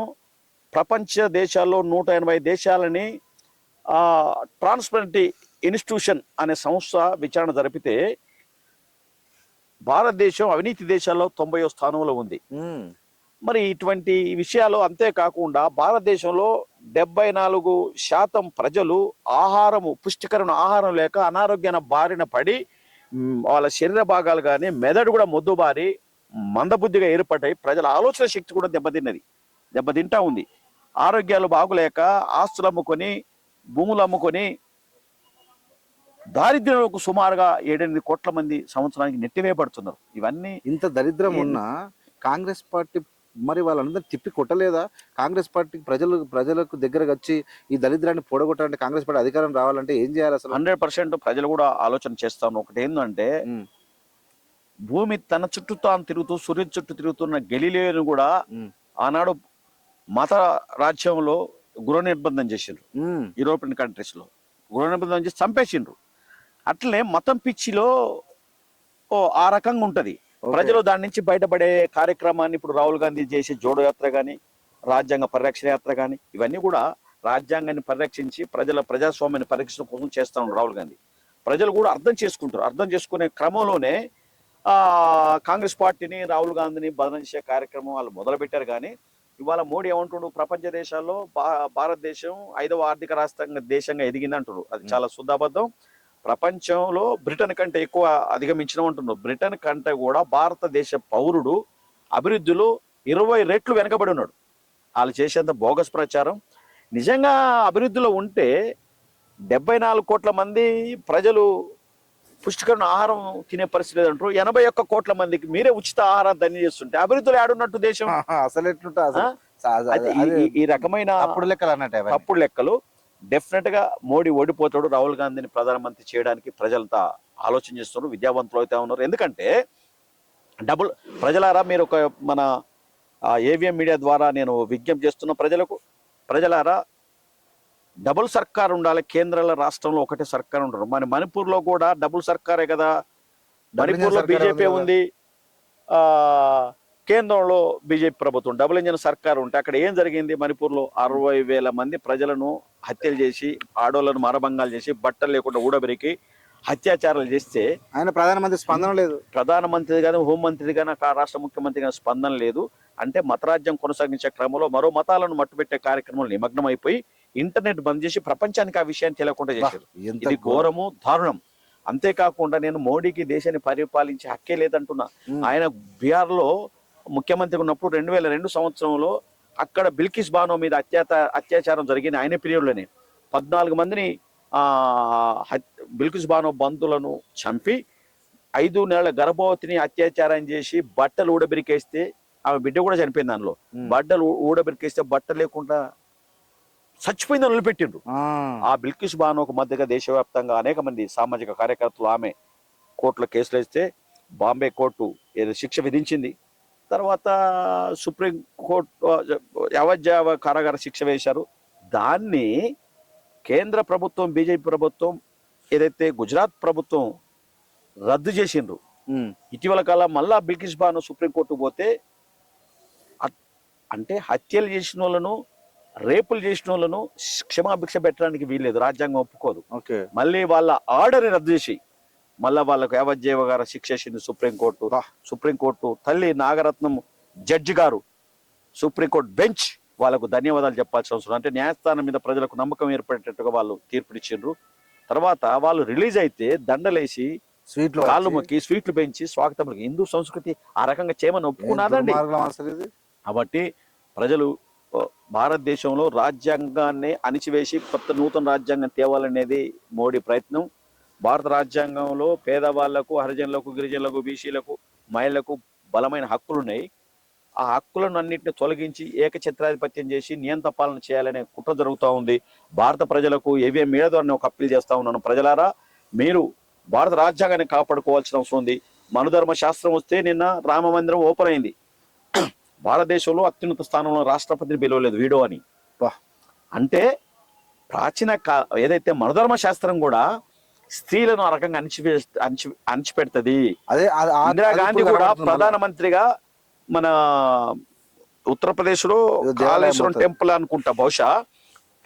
ప్రపంచ దేశాల్లో 180 దేశాలని ట్రాన్స్పరెంట్ ఇన్స్టిట్యూషన్ అనే సంస్థ విచారణ జరిపితే భారతదేశం అవినీతి దేశాల్లో 90వ స్థానంలో ఉంది. మరి ఇటువంటి విషయాలు అంతేకాకుండా భారతదేశంలో 74% ప్రజలు పుష్టికరమైన ఆహారం లేక అనారోగ్యాన బారిన పడి వాళ్ళ శరీర భాగాలు కానీ మెదడు కూడా మొద్దుబారి మందబుద్ధిగా ఏర్పడ్డాయి. ప్రజల ఆలోచన శక్తి కూడా దెబ్బతింటా ఉంది. ఆరోగ్యాలు బాగులేక ఆస్తులు అమ్ముకొని, భూములు అమ్ముకొని దారిద్ర్యంలోకి సుమారుగా 7-8 కోట్ల మంది సంవత్సరానికి నెట్టివేయబడుతున్నారు. ఇవన్నీ ఇంత దరిద్రం ఉన్నా కాంగ్రెస్ పార్టీ మరి వాళ్ళందరూ తిప్పి కొట్టలేదా? కాంగ్రెస్ పార్టీ ప్రజలకు దగ్గరకు వచ్చి ఈ దరిద్రాన్ని పొడగొట్టాలంటే, కాంగ్రెస్ పార్టీ అధికారం రావాలంటే ఏం చేయాలి అసలు? 100% ప్రజలు కూడా ఆలోచన చేస్తాను. ఒకటి ఏంటంటే, భూమి తన చుట్టూ తాను తిరుగుతూ సూర్యుని చుట్టూ తిరుగుతున్న గెలీలియోను కూడా ఆనాడు మత రాజ్యంలో గృహ నిర్బంధం చేసిండ్రు. యూరోపియన్ కంట్రీస్ లో గృహ నిర్బంధం చేసి చంపేసిండ్రు. అట్లనే మతం పిచ్చిలో ఆ రకంగా ఉంటది. ప్రజలు దాని నుంచి బయటపడే కార్యక్రమాన్ని ఇప్పుడు రాహుల్ గాంధీ చేసే జోడో యాత్ర కానీ, రాజ్యాంగ పరిరక్షణ యాత్ర కానీ, ఇవన్నీ కూడా రాజ్యాంగాన్ని పరిరక్షించి ప్రజాస్వామ్యాన్ని పరిరక్షణ కోసం చేస్తా ఉన్నారు రాహుల్ గాంధీ. ప్రజలు కూడా అర్థం చేసుకుంటారు. అర్థం చేసుకునే క్రమంలోనే కాంగ్రెస్ పార్టీని, రాహుల్ గాంధీని బదలించే కార్యక్రమం వాళ్ళు మొదలుపెట్టారు. కానీ ఇవాళ మోడీ ఏమంటుండు, ప్రపంచ దేశాల్లో భారతదేశం 5వ ఆర్థిక దేశంగా ఎదిగింది అంటున్నారు. అది చాలా శుద్ధాబద్ధం. ప్రపంచంలో బ్రిటన్ కంటే ఎక్కువ అధిగమించిన అంటున్నారు. బ్రిటన్ కంటే కూడా భారతదేశ పౌరుడు అభివృద్ధిలో 20 రెట్లు వెనకబడి ఉన్నాడు. వాళ్ళు చేసేంత బోగస్ ప్రచారం. నిజంగా అభివృద్ధిలో ఉంటే 74 కోట్ల మంది ప్రజలు పుష్టికరమైన ఆహారం తినే పరిస్థితి లేదంటారు. 81 కోట్ల మందికి మీరే ఉచిత ఆహారం ధన్యం చేస్తుంటే అభివృద్ధిలో ఆడున్నట్టు దేశం అసలు ఎట్లుంటా? ఈ రకమైన తప్పుడు లెక్కలు డెఫినెట్ గా మోడీ ఓడిపోతాడు. రాహుల్ గాంధీని ప్రధానమంత్రి చేయడానికి ప్రజలంతా ఆలోచన చేస్తున్నారు, విద్యావంతులు అయితే ఉన్నారు. ఎందుకంటే ప్రజలారా, మీరు మన ఏవిఎం మీడియా ద్వారా నేను విజ్ఞప్తి చేస్తున్న ప్రజలారా, డబుల్ సర్కార్ ఉండాలి. కేంద్రంలో రాష్ట్రంలో ఒకటే సర్కార్ ఉంటారు. మన మణిపూర్ లో కూడా డబుల్ సర్కారే కదా. మణిపూర్ లో బీజేపీ ఉంది, కేంద్రంలో బీజేపీ ప్రభుత్వం డబుల్ ఇంజిన్ సర్కార్ ఉంటే అక్కడ ఏం జరిగింది? మణిపూర్లో 60,000 మంది ప్రజలను హత్యలు చేసి, ఆడోళ్లను మారభంగాలు చేసి, బట్టలు లేకుండా ఊడబెరికి అత్యాచారాలు చేస్తే ఆయన ప్రధానమంత్రి స్పందన లేదు. ప్రధానమంత్రి కానీ, హోంమంత్రి కానీ, రాష్ట్ర ముఖ్యమంత్రి కానీ స్పందన లేదు. అంటే మతరాజ్యం కొనసాగించే క్రమంలో మరో మతాలను మట్టుపెట్టే కార్యక్రమంలో నిమగ్నం అయిపోయి ఇంటర్నెట్ బంద్ చేసి ప్రపంచానికి ఆ విషయాన్ని తెలియకుండా చేశారు. ఇది ఘోరము, దారుణం. అంతేకాకుండా నేను మోడీకి దేశాన్ని పరిపాలించే హక్కే లేదంటున్నా. ఆయన బీహార్ లో ముఖ్యమంత్రి ఉన్నప్పుడు 2002 సంవత్సరంలో అక్కడ బిల్కిస్ బానో మీద అత్యాచారం జరిగింది. ఆయన పీరియడ్లోనే 14 మందిని బిల్కిస్ బానో బంధువులను చంపి 5 నెలల గర్భవతిని అత్యాచారం చేసి బట్టలు ఊడబెరికేస్తే ఆమె బిడ్డ కూడా చనిపోయింది. దానిలో బట్టలు ఊడబెరికేస్తే బట్ట లేకుండా చచ్చిపోయిందని వదిలిపెట్టిండ్రు. ఆ బిల్కిస్ బానోకు మధ్యగా దేశవ్యాప్తంగా అనేక మంది సామాజిక కార్యకర్తలు ఆమె కోర్టులో కేసులు వేస్తే బాంబే కోర్టు ఏదో శిక్ష విధించింది. తర్వాత సుప్రీం కోర్టు యావజ్జీవ కారాగార శిక్ష వేశారు. దాన్ని కేంద్ర ప్రభుత్వం, బీజేపీ ప్రభుత్వం, ఏదైతే గుజరాత్ ప్రభుత్వం రద్దు చేసిండ్రు. ఇటీవల కాలం మళ్ళా బిల్కిస్ బానో సుప్రీంకోర్టు పోతే అంటే హత్యలు చేసిన వాళ్ళను, రేపులు చేసిన వాళ్ళను క్షమాభిక్ష పెట్టడానికి వీల్లేదు, రాజ్యాంగం ఒప్పుకోదు. మళ్ళీ వాళ్ళ ఆర్డర్ని రద్దు చేసి మళ్ళా వాళ్ళకు యావజ్జీవ గారు శిక్ష చేసింది సుప్రీంకోర్టు. సుప్రీంకోర్టు తల్లి నాగరత్నం జడ్జి గారు, సుప్రీంకోర్టు బెంచ్ వాళ్ళకు ధన్యవాదాలు చెప్పాల్సిన అవసరం. అంటే న్యాయస్థానం మీద ప్రజలకు నమ్మకం ఏర్పడేటట్టుగా వాళ్ళు తీర్పునిచ్చిండ్రు. తర్వాత వాళ్ళు రిలీజ్ అయితే దండలేసి స్వీట్లు కాళ్ళు మొక్కి స్వీట్లు పెంచి స్వాగతం. హిందూ సంస్కృతి ఆ రకంగా చేయమని ఒప్పుకున్నారండి. కాబట్టి ప్రజలు భారతదేశంలో రాజ్యాంగాన్ని అణిచివేసి కొత్త నూతన రాజ్యాంగం తేవాలనేది మోడీ ప్రయత్నం. భారత రాజ్యాంగంలో పేదవాళ్లకు, హరిజనులకు, గిరిజనులకు, బీసీలకు, మహిళలకు బలమైన హక్కులు ఉన్నాయి. ఆ హక్కులను అన్నింటినీ తొలగించి ఏకఛత్రాధిపత్యం చేసి నియంత పాలన చేయాలనే కుట్ర జరుగుతూ ఉంది. భారత ప్రజలకు ఏవే మీద ద్వారా ఒక అప్పీల్ చేస్తా ఉన్నాను. ప్రజలారా, మీరు భారత రాజ్యాంగాన్ని కాపాడుకోవాల్సిన అవసరం ఉంది. మనుధర్మ శాస్త్రం వస్తే నిన్న రామ మందిరం ఓపెన్ అయింది. భారతదేశంలో అత్యున్నత స్థానంలో రాష్ట్రపతిని పిలవలేదు వీడో అని. అంటే ప్రాచీన ఏదైతే మనుధర్మ శాస్త్రం కూడా స్త్రీలను ఆ రకంగా అణిచిపెడుతుంది. ఇందిరాగాంధీ కూడా ప్రధానమంత్రిగా మన ఉత్తరప్రదేశ్ లో కాళేశ్వరం టెంపుల్ అనుకుంటా బహుశా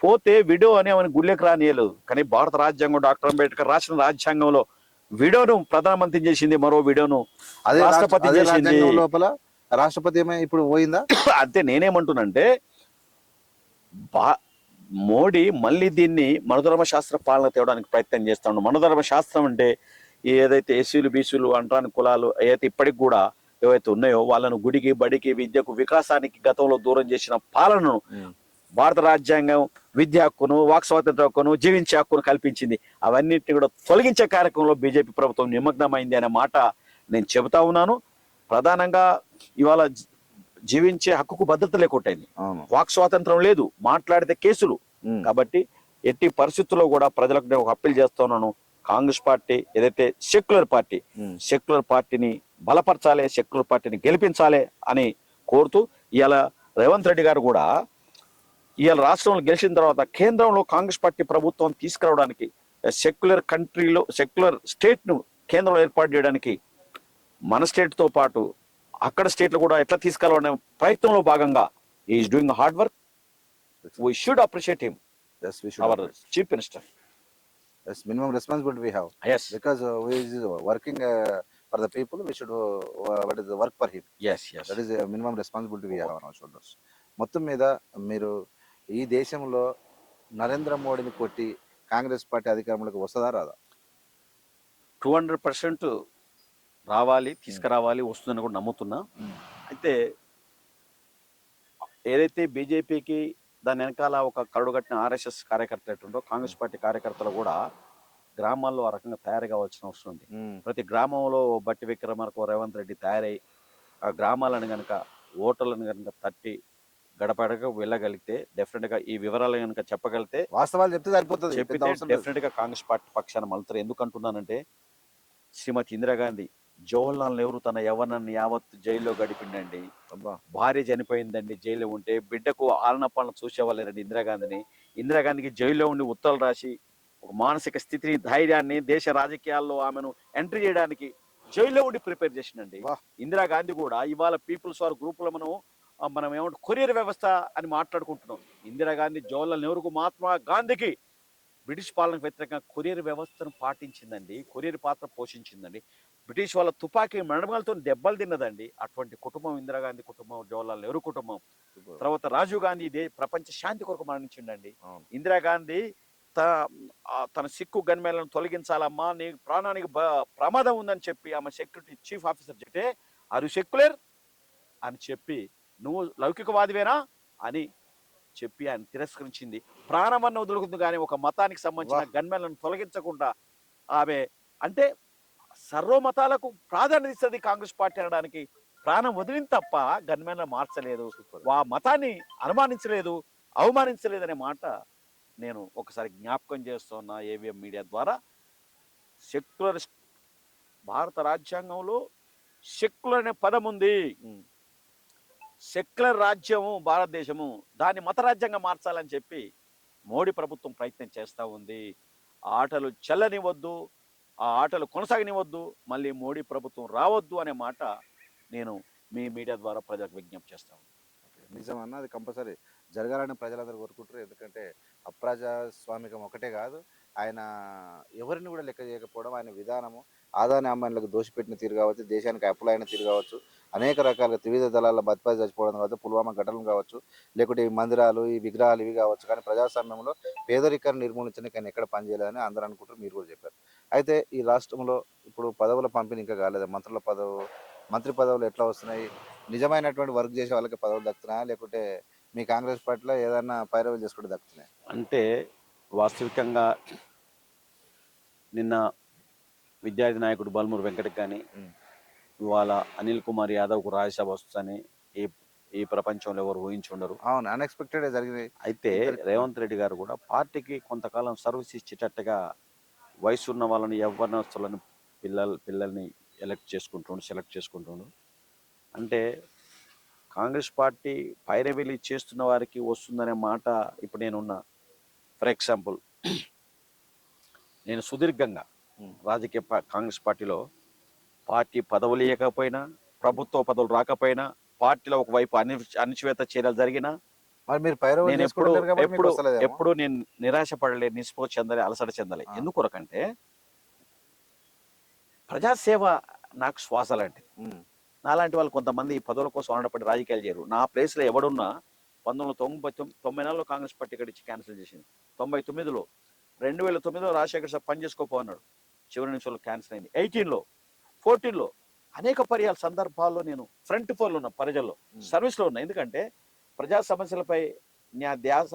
పోతే విడో అని ఆమెను గుళ్ళకి రానియలేదు. కానీ భారత రాజ్యాంగం, డాక్టర్ అంబేద్కర్ రాసిన రాజ్యాంగంలో విడోను ప్రధానమంత్రి చేసింది, మరో విడోను రాష్ట్రపతి చేసింది. లోపల రాష్ట్రపతి ఇప్పుడు పోయిందా? అంతే. నేనేమంటున్నంటే మోడీ మళ్ళీ దీన్ని మనోధర్మ శాస్త్ర పాలన తేవడానికి ప్రయత్నం చేస్తాడు. మనోధర్మ శాస్త్రం అంటే ఏదైతే ఎస్సీలు, బీసీలు, అంటరాని కులాలు ఏదైతే ఇప్పటికి కూడా ఏవైతే ఉన్నాయో వాళ్ళను గుడికి, బడికి, విద్యకు, వికాసానికి గతంలో దూరం చేసిన పాలనను భారత రాజ్యాంగం విద్యా హక్కును, వాక్ స్వాతంత్ర హక్కును, జీవించే హక్కును కల్పించింది. అవన్నిటిని కూడా తొలగించే కార్యక్రమంలో బీజేపీ ప్రభుత్వం నిమగ్నమైంది అనే మాట నేను చెబుతా ఉన్నాను. ప్రధానంగా ఇవాళ జీవించే హక్కుకు భద్రత లేకుంటైంది, వాక్ స్వాతంత్రం లేదు, మాట్లాడితే కేసులు. కాబట్టి ఎట్టి పరిస్థితుల్లో కూడా ప్రజలకు నేను ఒక అప్పీల్ చేస్తున్నాను. కాంగ్రెస్ పార్టీ ఏదైతే సెక్యులర్ పార్టీని బలపరచాలి, సెక్యులర్ పార్టీని గెలిపించాలి అని కోరుతూ ఇవాళ రేవంత్ రెడ్డి గారు కూడా ఇవాళ రాష్ట్రంలో గెలిచిన తర్వాత కేంద్రంలో కాంగ్రెస్ పార్టీ ప్రభుత్వం తీసుకురావడానికి, సెక్యులర్ కంట్రీలో సెక్యులర్ స్టేట్ ను కేంద్రంలో ఏర్పాటు చేయడానికి మన స్టేట్ తో పాటు అక్కడ స్టేట్లు కూడా ఎట్లా తీసుకెళ్లాలనే ప్రయత్నంలో భాగంగా is doing hard work. We should appreciate him. Yes, we should. Our chief minister. Yes, minimum responsibility we have. Yes, because we is working for the people. We should what is the work for him. Yes. That is a minimum responsibility we have on our shoulders. మొత్తం మీద మీరు ఈ దేశంలో నరేంద్ర మోడీని కొట్టి Congress party అధికారంలోకి వస్తుందా రాదా? 200% రావాలి, తీసుకురావాలి, వస్తుందని కూడా నమ్ముతున్నా. అయితే ఏదైతే బీజేపీకి దాని వెనకాల ఒక కరుడుగట్టిన ఆర్ఎస్ఎస్ కార్యకర్త ఎట్టుండో కాంగ్రెస్ పార్టీ కార్యకర్తలు కూడా గ్రామాల్లో ఆ రకంగా తయారు కావాల్సిన అవసరం ఉంది. ప్రతి గ్రామంలో బట్టి విక్రమార్క, రేవంత్ రెడ్డి తయారై ఆ గ్రామాలను కనుక, ఓటర్లను కనుక తట్టి గడపడగా వెళ్ళగలిగితే, డెఫినెట్ గా ఈ వివరాలు కనుక చెప్పగలిగితే, వాస్తవాలు చెప్తే సరిపోతుంది, చెప్పితే డెఫినెట్ గా కాంగ్రెస్ పార్టీ పక్షాన మలుతారు. ఎందుకంటున్నానంటే శ్రీమతి ఇందిరాగాంధీ జవహర్లాల్ నెహ్రూ తన యవ్వనాన్ని యావత్తు జైల్లో గడిపిండండి. భార్య చనిపోయిందండి జైల్లో ఉంటే, బిడ్డకు ఆలనపాలన చూసేవాళ్ళండి ఇందిరాగాంధీకి జైల్లో ఉండి ఉత్తరాలు రాసి ఒక మానసిక స్థితిని, ధైర్యాన్ని, దేశ రాజకీయాల్లో ఆమెను ఎంట్రీ చేయడానికి జైల్లో ఉండి ప్రిపేర్ చేసిండండి. వాహ్. ఇందిరాగాంధీ కూడా ఇవాళ పీపుల్స్ వార్ గ్రూప్ లో మనం ఏమంటే కొరియర్ వ్యవస్థ అని మాట్లాడుకుంటున్నాం. ఇందిరాగాంధీ, జవహర్లాల్ నెహ్రూకు, మహాత్మా గాంధీకి బ్రిటిష్ పాలనకు వ్యతిరేకంగా కొరియర్ వ్యవస్థను పాటించిందండి. కొరియర్ పాత్ర పోషించిందండి. బ్రిటిష్ వాళ్ళ తుపాకీ మెడమలతో దెబ్బలు తిన్నదండి. అటువంటి కుటుంబం ఇందిరాగాంధీ కుటుంబం, జవహర్లాల్ నెహ్రూ కుటుంబం. తర్వాత రాజీవ్ గాంధీ ప్రపంచ శాంతి కొరకు మరణించిండండి. ఇందిరాగాంధీ తన సిక్కు గన్మేలను తొలగించాలమ్మా, నీ ప్రాణానికి ప్రమాదం ఉందని చెప్పి ఆమె సెక్యూరిటీ చీఫ్ ఆఫీసర్ చెప్తే ఆర్ యు సెక్యులర్ అని చెప్పి, నువ్వు లౌకికవాదివేనా అని చెప్పి ఆయన తిరస్కరించింది. ప్రాణమన్న వదులుకుంది కానీ ఒక మతానికి సంబంధించిన గన్మేలను తొలగించకుండా ఆమె, అంటే సర్వమతాలకు ప్రాధాన్యత ఇస్తుంది కాంగ్రెస్ పార్టీ అనడానికి, ప్రాణం వదిలింది తప్ప గన్మేన్లను మార్చలేదు, ఆ మతాన్ని అనుమానించలేదు, అవమానించలేదు అనే మాట నేను ఒకసారి జ్ఞాపకం చేస్తున్నా ఏవిఎం మీడియా ద్వారా. సెక్యులర్, భారత రాజ్యాంగంలో సెక్యులర్ అనే పదం ఉంది. సెక్యులర్ రాజ్యము భారతదేశము, దాన్ని మత రాజ్యంగా మార్చాలని చెప్పి మోడీ ప్రభుత్వం ప్రయత్నం చేస్తూ ఉంది. ఆ ఆటలు చెల్లనివద్దు, ఆ ఆటలు కొనసాగనివద్దు, మళ్ళీ మోడీ ప్రభుత్వం రావద్దు అనే మాట నేను మీ మీడియా ద్వారా ప్రజలకు విజ్ఞప్తి చేస్తాను. నిజమన్నా, అది కంపల్సరీ జరగాలని ప్రజలందరూ కోరుకుంటారు. ఎందుకంటే అప్రజాస్వామికం ఒకటే కాదు, ఆయన ఎవరిని కూడా లెక్క చేయకపోవడం, ఆయన విధానము, ఆదాని అమ్మాయిలకు దోషిపెట్టిన తీరు కావచ్చు, దేశానికి అప్పులైన తీరు కావచ్చు, అనేక రకాలుగా త్రివిధ దళాల బతిపాది చచ్చిపోవడం కావచ్చు, పుల్వామా ఘటనలు కావచ్చు, లేకుంటే ఈ మందిరాలు, ఈ విగ్రహాలు ఇవి కావచ్చు. కానీ ప్రజాస్వామ్యంలో పేదరికాన్ని నిర్మూలించడానికి ఆయన ఎక్కడ పనిచేయలేదని అందరూ అనుకుంటారు. మీరు కూడా చెప్పారు. అయితే ఈ రాష్ట్రంలో ఇప్పుడు పదవుల పంపిణీ ఇంకా కాలేదు. మంత్రి పదవులు ఎట్లా వస్తున్నాయి? నిజమైనటువంటి వర్క్ చేసే వాళ్ళకి పదవులు దక్కుతున్నాయా, లేకుంటే మీ కాంగ్రెస్ పార్టీలో ఏదైనా పైరవీలు చేసుకుంటే దక్కుతున్నాయి? అంటే వాస్తవికంగా నిన్న విద్యార్థి నాయకుడు బల్మూరు వెంకటకి కానీ, ఇవాళ అనిల్ కుమార్ యాదవ్కు రాజ్యసభ వస్తుందని ఈ ప్రపంచంలో ఎవరు ఊహించి ఉండరు. అవును, అన్ఎక్స్పెక్టెడ్ జరిగింది. అయితే రేవంత్ రెడ్డి గారు కూడా పార్టీకి కొంతకాలం సర్వీస్ ఇచ్చేటట్టుగా వయసు ఉన్న వాళ్ళని, యవ్వనస్తులను, పిల్లల్ని సెలెక్ట్ చేసుకుంటుండు. అంటే కాంగ్రెస్ పార్టీ పైరవీలు చేస్తున్న వారికి వస్తుందనే మాట ఇప్పుడు నేనున్నా. ఫర్ ఎగ్జాంపుల్, నేను సుదీర్ఘంగా రాజకీయ కాంగ్రెస్ పార్టీలో పార్టీ పదవులు ఇవ్వకపోయినా, ప్రభుత్వ పదవులు రాకపోయినా, పార్టీలో ఒకవైపు అణచివేత చర్యలు జరిగినా నేను ఎప్పుడు నేను నిరాశపడలే, నిస్పృహ చెందలే, అలసట చెందలే. ఎందుకొరకంటే ప్రజాసేవ నాకు శ్వాస లాంటిది. నాలాంటి వాళ్ళు కొంతమంది ఈ పదవుల కోసం ఆడపడి రాజకీయాలు చేయరు. నా ప్లేస్లో ఎవడున్నా 1999లో కాంగ్రెస్ పార్టీ ఇచ్చి క్యాన్సిల్ చేసింది. 99లో 2009లో రాజశేఖర్ సార్ పని చేసుకోపో అన్నాడు, చివరి నిమిషంలో క్యాన్సిల్ అయింది. 18లో 14లో అనేక పర్యాల సందర్భాల్లో నేను ఫ్రంట్ ఫోర్లో ఉన్న ప్రజల్లో సర్వీస్లో ఉన్నా. ఎందుకంటే ప్రజా సమస్యలపై నా ధ్యాస,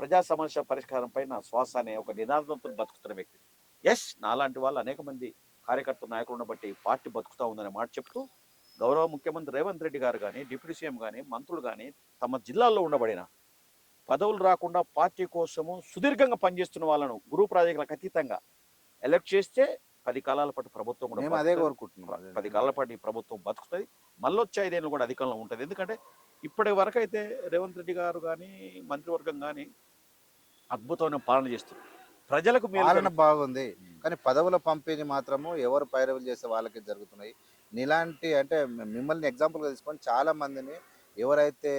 ప్రజా సమస్య పరిష్కారంపై నా శ్వాస అనే ఒక నినాదంతో బతుకుతున్న వ్యక్తి. ఎస్, నాలాంటి వాళ్ళు అనేక మంది కార్యకర్త నాయకులను బట్టి పార్టీ బతుకుతా ఉందనే మాట చెప్తూ, గౌరవ ముఖ్యమంత్రి రేవంత్ రెడ్డి గారు కానీ, డిప్యూటీ సీఎం కానీ, మంత్రులు కానీ తమ జిల్లాల్లో ఉండబడిన పదవులు రాకుండా పార్టీ కోసము సుదీర్ఘంగా పనిచేస్తున్న వాళ్ళను గురు ప్రాజెక్టులకు అతీతంగా ఎలక్ట్ చేస్తే 10 కాలాల పాటు ప్రభుత్వం కూడా అదే కోరుకుంటున్నాం. 10 కాలాల పాటు ఈ ప్రభుత్వం బతుకుతుంది. మళ్ళొచ్చే 5 ఏళ్ళు కూడా అధికంలో ఉంటుంది. ఎందుకంటే ఇప్పటి వరకు అయితే రేవంత్ రెడ్డి గారు కానీ, మంత్రివర్గం కానీ అద్భుతమైన పాలన చేస్తుంది. ప్రజలకు పాలన బాగుంది, కానీ పదవుల పంపిణీ మాత్రము ఎవరు పైరవీలు చేసే వాళ్ళకి జరుగుతున్నాయి. నీలాంటి, అంటే మిమ్మల్ని ఎగ్జాంపుల్గా తీసుకొని చాలా మందిని ఎవరైతే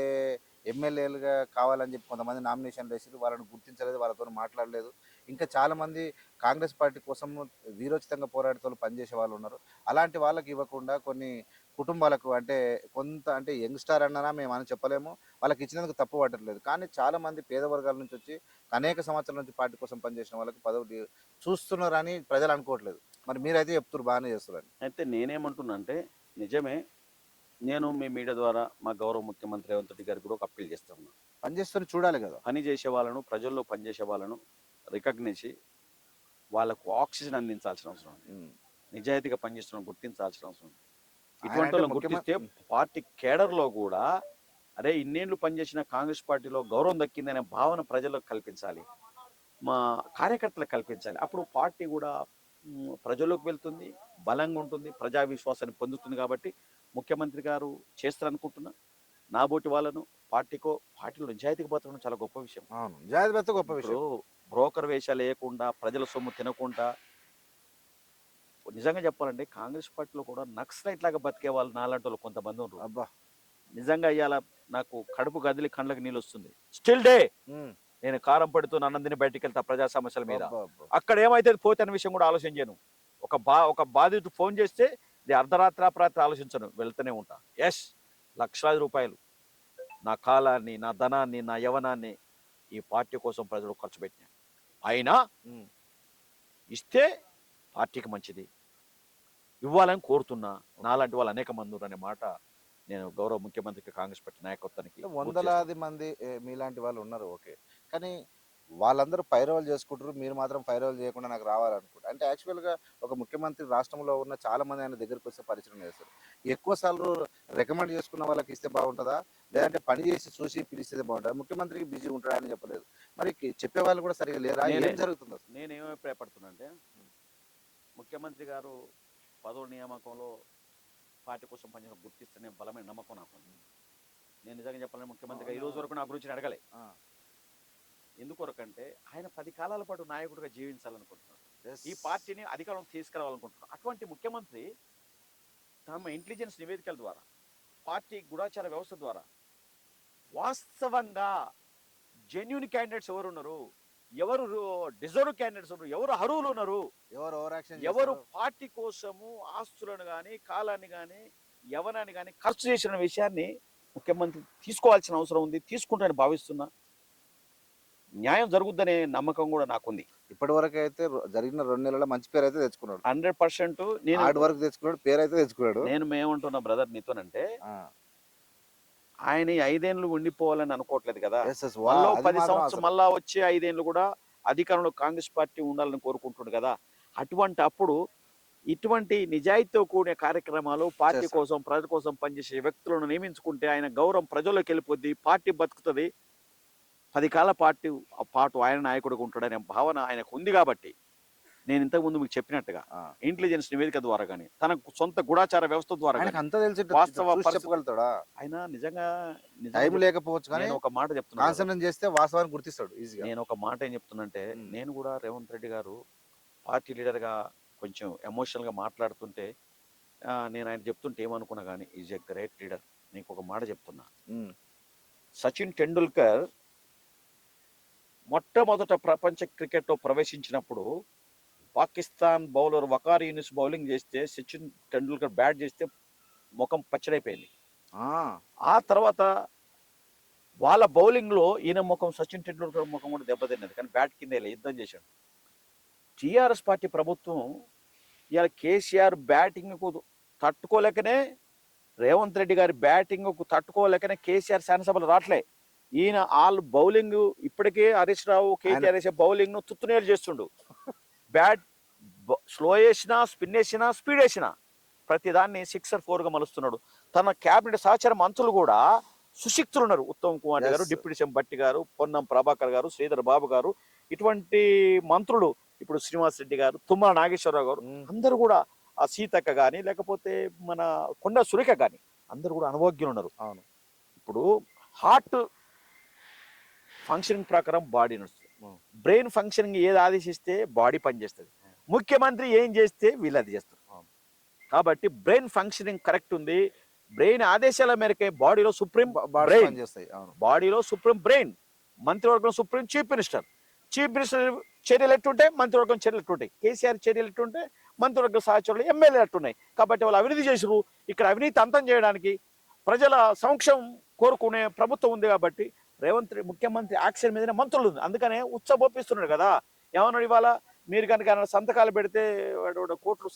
ఎమ్మెల్యేలుగా కావాలని చెప్పి కొంతమంది నామినేషన్లు వేసి వాళ్ళని గుర్తించలేదు, వాళ్ళతో మాట్లాడలేదు. ఇంకా చాలామంది కాంగ్రెస్ పార్టీ కోసం వీరోచితంగా పోరాడుతూ పనిచేసే వాళ్ళు ఉన్నారు. అలాంటి వాళ్ళకి ఇవ్వకుండా కొన్ని కుటుంబాలకు, అంటే కొంత, అంటే యంగ్స్టార్ అన్నా మేము అని చెప్పలేము, వాళ్ళకి ఇచ్చినందుకు తప్పు పట్టట్లేదు. కానీ చాలామంది పేద వర్గాల నుంచి వచ్చి అనేక సంవత్సరాల నుంచి పార్టీ కోసం పనిచేసిన వాళ్ళకి పదవి చూస్తున్నారని ప్రజలు అనుకోవట్లేదు. మరి మీరైతే చెప్తున్నారు బాగానే చేస్తున్నారని. అయితే నేనేమంటున్నా అంటే, నిజమే, నేను మీ మీడియా ద్వారా మా గౌరవ ముఖ్యమంత్రి రేవంత్ రెడ్డి గారికి కూడా ఒక అప్పీల్ చేస్తా ఉన్నా. పనిచేస్తున్న చూడాలి కదా, పని చేసే వాళ్ళను, ప్రజల్లో పనిచేసే వాళ్ళను రికగ్నిషి వాళ్ళకు ఆక్సిజన్ అందించాల్సిన అవసరం ఉంది. నిజాయితీగా పనిచేస్తున్న గుర్తించాల్సిన అవసరం ఉంది. ఇటువంటి వాళ్ళని గుర్తిస్తే పార్టీ కేడర్లో కూడా, అరే ఇన్నేళ్లు పనిచేసిన కాంగ్రెస్ పార్టీలో గౌరవం దక్కిందనే భావన ప్రజలకు కల్పించాలి, మా కార్యకర్తలకు కల్పించాలి. అప్పుడు పార్టీ కూడా ప్రజల్లోకి వెళ్తుంది, బలంగా ఉంటుంది, ప్రజా విశ్వాసాన్ని పొందుతుంది. కాబట్టి ముఖ్యమంత్రి గారు చేస్తారనుకుంటున్నా. నాబోటి వాళ్ళను పార్టీలో నిజాయితీకి బతకడం చాలా గొప్ప విషయం. అవును, నిజాయితీ గొప్ప విషయం. బ్రోకర్ వేషాలు వేయకుండా, ప్రజల సొమ్ము తినకుండా నిజంగా చెప్పాలంటే కాంగ్రెస్ పార్టీలో కూడా నక్సలైట్ లాగా బతికే వాళ్ళు నాలాంటి వాళ్ళు కొంతమంది ఉన్నారు. అబ్బా. నిజంగా ఇవాళ నాకు కడుపు గదిలి కళ్ళకి నీళ్ళు వస్తుంది. స్టిల్ డే నేను కారం పడుతూ అన్నందిని బయటికి వెళ్తా ప్రజా సమస్యల మీద. అక్కడ ఏమైతే పోతే అనే విషయం కూడా ఆలోచన చేయను. ఒక బాధితుడు ఫోన్ చేస్తే ఇది అర్ధరాత్రి అపరాత్రి ఆలోచించను, వెళ్తూనే ఉంటా. ఎస్, లక్షలాది రూపాయలు నా కాలాన్ని, నా ధనాన్ని, నా యవనాన్ని ఈ పార్టీ కోసం ప్రజలు ఖర్చు పెట్టినా. అయినా ఇస్తే పార్టీకి మంచిది, ఇవ్వాలని కోరుతున్నా. నాలాంటి వాళ్ళు అనేక మంది ఉన్నారు అనే మాట నేను గౌరవ ముఖ్యమంత్రికి, కాంగ్రెస్ పార్టీ నాయకత్వానికి. వందలాది మంది మీలాంటి వాళ్ళు ఉన్నారు, ఓకే. కానీ వాళ్ళందరూ పైరవలు చేసుకుంటారు, మీరు మాత్రం పైరవలు చేయకుండా నాకు రావాలనుకుంటారు. అంటే యాక్చువల్గా ఒక ముఖ్యమంత్రి రాష్ట్రంలో ఉన్న చాలా మంది ఆయన దగ్గరికి వస్తే పరిచయం చేస్తారు. ఎక్కువ సార్లు రికమెండ్ చేసుకున్న వాళ్ళకి ఇస్తే బాగుంటుందా, లేదంటే పని చేసి చూసి పిలిస్తే బాగుంటుందా? ముఖ్యమంత్రికి బిజీ ఉంటాడా అని చెప్పలేదు, మరి చెప్పే వాళ్ళు కూడా సరిగా లేరా? ఏం జరుగుతుంది? నేనేమో అభిప్రాయపడుతున్నా అంటే, ముఖ్యమంత్రి గారు పదవుల నియామకంలో పార్టీ కోసం పనిచేసిన గుర్తిస్తేనే బలమైన నమ్మకం నాకు. నేను నిజంగా చెప్పాలని ముఖ్యమంత్రిగా ఈ రోజు వరకు నా గురించి అడగలే. ఎందుకొరకంటే ఆయన 10 కాలాల పాటు నాయకుడిగా జీవించాలనుకుంటున్నాడు, ఈ పార్టీని అధికారం తీసుకురావాలనుకుంటున్నాడు. అటువంటి ముఖ్యమంత్రి తమ ఇంటెలిజెన్స్ నివేదికల ద్వారా, పార్టీ గూఢాచార వ్యవస్థ ద్వారా వాస్తవంగా జెన్యూన్ క్యాండిడేట్స్ ఎవరు ఉన్నారు, ఎవరు డిజర్వ్ క్యాండిడేట్స్ ఉన్నారు, ఎవరు అర్హులు ఉన్నారు, ఎవరు పార్టీ కోసము ఆస్తులను కానీ కాలాన్ని కానీ యవనాన్ని కానీ ఖర్చు చేసిన విషయాన్ని ముఖ్యమంత్రి తీసుకోవాల్సిన అవసరం ఉంది. తీసుకుంటానని భావిస్తున్నా. న్యాయం జరుగుద్దనే నమ్మకం కూడా నాకుంది. ఇప్పటి వరకు అయితే జరిగిన 2 నెలల మంచి పేరు అయితే తెచ్చుకున్నాడు. 100% నేను హార్డ్ వర్క్ తెచ్చుకున్నాడు, పేరు అయితే తెచ్చుకున్నాడు. నేను ఏమంటున్నా బ్రదర్ నీతోనంటే, ఆయన 5 ఏళ్ళు ఉండిపోవాలని అనుకోవట్లేదు కదా. 10 సంవత్సరం మళ్ళా వచ్చే 5 ఏళ్ళు కూడా అధికారంలో కాంగ్రెస్ పార్టీ ఉండాలని కోరుకుంటున్నాడు కదా. అటువంటి అప్పుడు ఇటువంటి నిజాయితీతో కూడిన కార్యక్రమాలు, పార్టీ కోసం ప్రజల కోసం పనిచేసే వ్యక్తులను నియమించుకుంటే ఆయన గౌరవం ప్రజల్లోకి వెళ్ళిపోద్ది, పార్టీ బతుకుతుంది. 10 కాల పాటు ఆయన నాయకుడిగా ఉంటాడనే భావన ఆయనకు ఉంది. కాబట్టి నేను ఇంతకుముందు మీకు చెప్పినట్టుగా ఇంటెలిజెన్స్ నివేదిక ద్వారా కానీ, తన సొంత గూఢాచార వ్యవస్థ ద్వారా చెప్పగలుగుతాడా ఆయన? నిజంగా టైం లేకపోవచ్చు కానీ ఒక మాట చెప్తున్నా, చేస్తే వాస్తవాన్ని గుర్తిస్తాడు ఈజీగా. నేను ఒక మాట ఏం చెప్తున్నంటే, నేను కూడా రేవంత్ రెడ్డి గారు పార్టీ లీడర్గా కొంచెం ఎమోషనల్గా మాట్లాడుతుంటే, నేను ఆయన చెప్తుంటే ఏమనుకున్నా కానీ ఈజ్ ఎ గ్రేట్ లీడర్. నీకు ఒక మాట చెప్తున్నా, సచిన్ టెండూల్కర్ మొట్టమొదట ప్రపంచ క్రికెట్లో ప్రవేశించినప్పుడు పాకిస్తాన్ బౌలర్ వకార్ యూనిస్ బౌలింగ్ చేస్తే సచిన్ టెండూల్కర్ బ్యాట్ చేస్తే ముఖం పచ్చడైపోయింది. ఆ తర్వాత వాళ్ళ బౌలింగ్లో ఈయన ముఖం, సచిన్ టెండూల్కర్ ముఖం కూడా దెబ్బతిన్నది, కానీ బ్యాట్ కింద యుద్ధం చేశాడు. టీఆర్ఎస్ పార్టీ ప్రభుత్వం ఇవాళ కేసీఆర్ బ్యాటింగ్కు తట్టుకోలేకనే, రేవంత్ రెడ్డి గారి బ్యాటింగ్కు తట్టుకోలేకనే కేసీఆర్ శాసనసభలు రావట్లే. ఈయన వాళ్ళు బౌలింగ్ ఇప్పటికే హరీష్ రావు, కేటీఆర్ వేసే బౌలింగ్ ను తుత్తునేలు చేస్తుండు. బ్యాట్ స్లో వేసినా, స్పిన్ వేసినా, స్పీడ్ వేసినా ప్రతిదాన్ని 6 or 4గా మలుస్తున్నాడు. తన క్యాబినెట్ సహచర మంత్రులు కూడా సుశిక్తులు ఉన్నారు. ఉత్తమ్ కుమార్ గారు, డిప్యూటీ సీఎం భట్టి గారు, పొన్నం ప్రభాకర్ గారు, శ్రీధర్ బాబు గారు, ఇటువంటి మంత్రులు, ఇప్పుడు శ్రీనివాస్ రెడ్డి గారు, తుమ్మల నాగేశ్వరరావు గారు, అందరూ కూడా, ఆ సీతక్క కానీ లేకపోతే మన కొండ సురేఖ కానీ అందరూ కూడా అనుభవజ్ఞులు ఉన్నారు. అవును. ఇప్పుడు హార్ట్ ఫంక్షనింగ్ ప్రకారం బాడీ నడుస్తుంది, బ్రెయిన్ ఫంక్షనింగ్ ఏది ఆదేశిస్తే బాడీ పనిచేస్తుంది. ముఖ్యమంత్రి ఏం చేస్తే వీళ్ళు అది చేస్తారు. కాబట్టి బ్రెయిన్ ఫంక్షనింగ్ కరెక్ట్ ఉంది. బ్రెయిన్ ఆదేశాల మేరకే బాడీలో సుప్రీం బ్రెయిన్ చేస్తాయి. బాడీలో సుప్రీం బ్రెయిన్, మంత్రివర్గం supreme chief minister. Chief minister చర్యలు ఎట్టుంటే మంత్రివర్గం చర్యలు ఎట్టుంటాయి, కేసీఆర్ చర్యలు ఎట్టుంటే మంత్రివర్గ సహచరులు ఎమ్మెల్యే ఎట్టున్నాయి. కాబట్టి వాళ్ళు అవినీతి చేసారు. ఇక్కడ అవినీతి అంతం చేయడానికి, ప్రజల సంక్షేమం కోరుకునే ప్రభుత్వం ఉంది. కాబట్టి రేవంత్ ముఖ్యమంత్రి యాక్షన్ మీదనే మంత్రులు ఉంది. అందుకనే ఉత్సవోపిస్తున్నాడు కదా. ఏమన్నాడు ఇవాళ, మీరు కనుక సంతకాలు పెడితే వాడు కోట్లు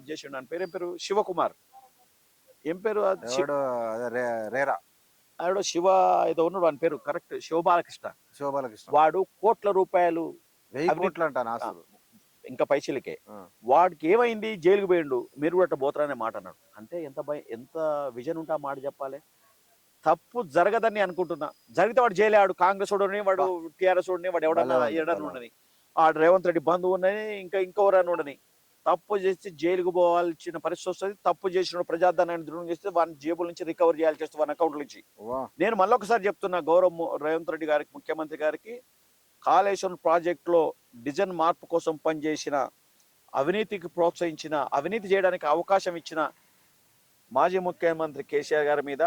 చేసిండు. అని ఏం పేరు, శివకుమార్, ఏం పేరు, ఆవిడ శివ ఏదో ఉన్నాడు, అని పేరు కరెక్ట్, శివబాలకృష్ణ. వాడు కోట్ల రూపాయలు, 1000 కోట్లు అంట ఇంకా పైసలకే. వాడికి ఏమైంది, జైలుకు పోయిండు, మీరు కూడా పోతారనే మాట అన్నాడు. అంటే ఎంత విజన్ ఉంటే ఆ మాట చెప్పాలి. తప్పు జరగదని అనుకుంటున్నా, జరిగితే వాడు జైలు, ఆడు కాంగ్రెస్ వాడుని, వాడు టీఆర్ఎస్ వాడిని, వాడు ఎవడన్నా ఉండని, ఆడు రేవంత్ రెడ్డి బంధువు ఉండని, ఇంకెవరన్నా ఉండని, తప్పు చేస్తే జైలుకు పోవాల్సిన పరిస్థితి వస్తుంది. తప్పు చేసిన ప్రజాధనాన్ని దృఢం చేస్తే వాని జేబుల నుంచి రికవర్ చేయాల్సి వస్తుంది, వాని అకౌంట్ నుంచి. నేను మళ్ళొకసారి చెప్తున్నా, గౌరవ రేవంత్ రెడ్డి గారికి, ముఖ్యమంత్రి గారికి, కాళేశ్వరం ప్రాజెక్టులో డిజైన్ మార్పు కోసం పనిచేసిన అవినీతికి ప్రోత్సహించిన, అవినీతి చేయడానికి అవకాశం ఇచ్చిన మాజీ ముఖ్యమంత్రి కేసీఆర్ గారి మీద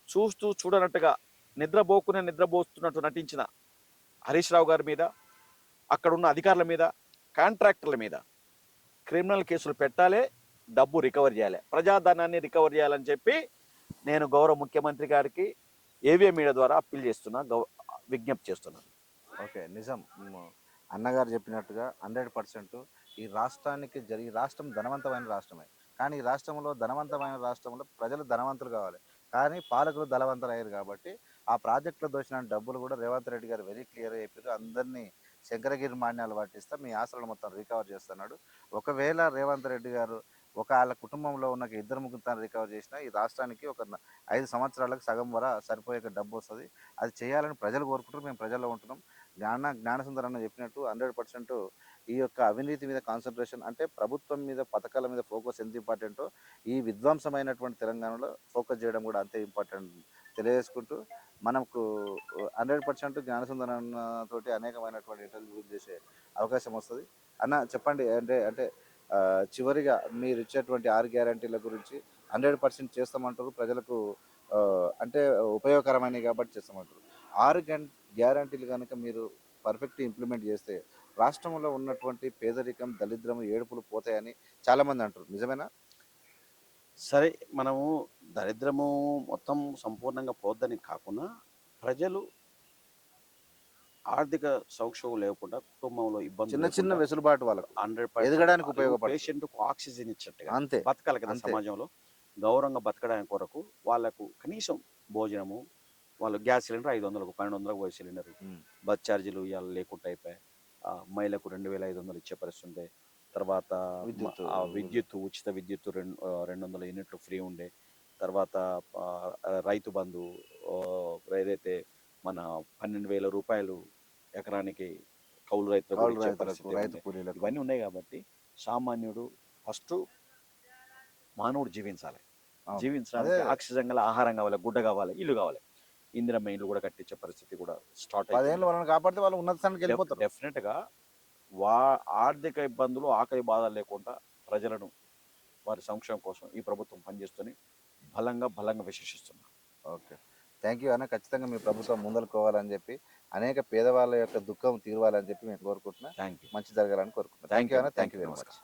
చూస్తూ చూడనట్టుగా నిద్రపోస్తున్నట్టు నటించిన హరీష్ రావు గారి మీద, అక్కడున్న అధికారుల మీద, కాంట్రాక్టర్ల మీద క్రిమినల్ కేసులు పెట్టాలి, డబ్బు రికవర్ చేయాలి, ప్రజాధనాన్ని రికవర్ చేయాలని చెప్పి నేను గౌరవ ముఖ్యమంత్రి గారికి ఏవిఎం మీడియా ద్వారా అప్పీల్ చేస్తున్నా, విజ్ఞప్తి చేస్తున్నాను. ఓకే, నిజం. అన్నగారు చెప్పినట్టుగా 100% ఈ రాష్ట్రానికి ఈ రాష్ట్రం ధనవంతమైన రాష్ట్రమే. కానీ ఈ రాష్ట్రంలో ధనవంతమైన రాష్ట్రంలో ప్రజలు ధనవంతులు కావాలి, కానీ పాలకులు ధనవంతులు అయ్యారు. కాబట్టి ఆ ప్రాజెక్టులో దోచిన డబ్బులు కూడా రేవంత్ రెడ్డి గారు వెరీ క్లియర్గా చెప్పారు. అందరినీ శంకరగిరి మాన్యాలు పట్టిస్తా, మీ ఆస్తులను మొత్తం రికవర్ చేస్తున్నాడు. ఒకవేళ రేవంత్ రెడ్డి గారు వాళ్ళ కుటుంబంలో ఉన్న 2-3 రికవర్ చేసినా ఈ రాష్ట్రానికి ఒక 5 సంవత్సరాలకు సగం వర సరిపోయే డబ్బు వస్తుంది. అది చేయాలని ప్రజలు కోరుకుంటారు. మేము ప్రజల్లో ఉంటున్నాం. జ్ఞానసుందర్ అన్న చెప్పినట్టు 100% ఈ యొక్క అవినీతి మీద కాన్సన్ట్రేషన్, అంటే ప్రభుత్వం మీద పథకాల మీద ఫోకస్ ఎంత ఇంపార్టెంటో ఈ విధ్వంసమైనటువంటి తెలంగాణలో ఫోకస్ చేయడం కూడా అంతే ఇంపార్టెంట్ తెలియజేసుకుంటూ, మనకు 100% జ్ఞానసుందర్ అన్న తోటి అనేకమైనటువంటి ఇంటర్వ్యూ చేసే అవకాశం వస్తుంది. అన్న చెప్పండి, అంటే చివరిగా మీరు ఇచ్చేటువంటి 6 గ్యారంటీల గురించి 100% చేస్తామంటారు, ప్రజలకు అంటే ఉపయోగకరమైనవి కాబట్టి చేస్తామంటారు. 6 గ్యారంటీలు కనుక మీరు పర్ఫెక్ట్ ఇంప్లిమెంట్ చేస్తే రాష్ట్రంలో ఉన్నటువంటి పేదరికం, దరిద్రము, ఏడుపులు పోతాయని చాలామంది అంటారు. నిజమేనా? సరే, మనము దరిద్రము మొత్తం సంపూర్ణంగా పోద్దని కాకుండా ప్రజలు ఆర్థిక సౌక్షోభం లేకుండా, కుటుంబంలో ఇబ్బందులు చిన్న వెసులుబాటు వాళ్ళకు 100% ఎదగడానికి ఉపయోగపడుతుంది. పేషెంట్కు ఆక్సిజన్ ఇచ్చట్టుగా అంతే బతకాలి కదా సమాజంలో. గౌరవంగా బతకడానికి కొరకు వాళ్ళకు కనీసం భోజనము, వాళ్ళు గ్యాస్ సిలిండర్ 500కు 1200కు పోయే సిలిండర్, బస్ ఛార్జీలు ఇవాళ లేకుండా అయిపోయాయి. మహిళలకు 2500 ఇచ్చే పరిస్థితి ఉండే. తర్వాత విద్యుత్, ఉచిత విద్యుత్ 200 యూనిట్లు ఫ్రీ ఉండే. తర్వాత రైతు బంధు ఏదైతే మన 12,000 రూపాయలు ఎకరానికి కౌలు రైతులకు ఇవన్నీ ఉన్నాయి. కాబట్టి సామాన్యుడు ఫస్ట్ మానవుడు జీవించాలి, ఆక్సిజన్ గల ఆహారం కావాలి, గుడ్డ కావాలి, ఇల్లు కావాలి. ఇందిరమ్మ ఇల్లు కూడా కట్టించే పరిస్థితి కూడా స్టార్ట్ అయ్యింది. కాబట్టి వాళ్ళు ఉన్నత స్థానానికి వెళ్ళిపోతారు. డెఫినెట్గా ఆర్థిక ఇబ్బందులు, ఆకలి బాధలు లేకుండా ప్రజలను వారి సంక్షేమం కోసం ఈ ప్రభుత్వం పనిచేస్తూనే బలంగా విశ్వసిస్తున్నారు. ఓకే, థ్యాంక్ యూ అన్న. ఖచ్చితంగా మీ ప్రభుత్వం ముందలుకోవాలని చెప్పి, అనేక పేదవాళ్ళ యొక్క దుఃఖం తీరవాలని చెప్పి మేము కోరుకుంటున్నాం. Thank you. మంచి జరగాలని కోరుకుంటున్నాం. థ్యాంక్ యూ అన్న. Thank you very much.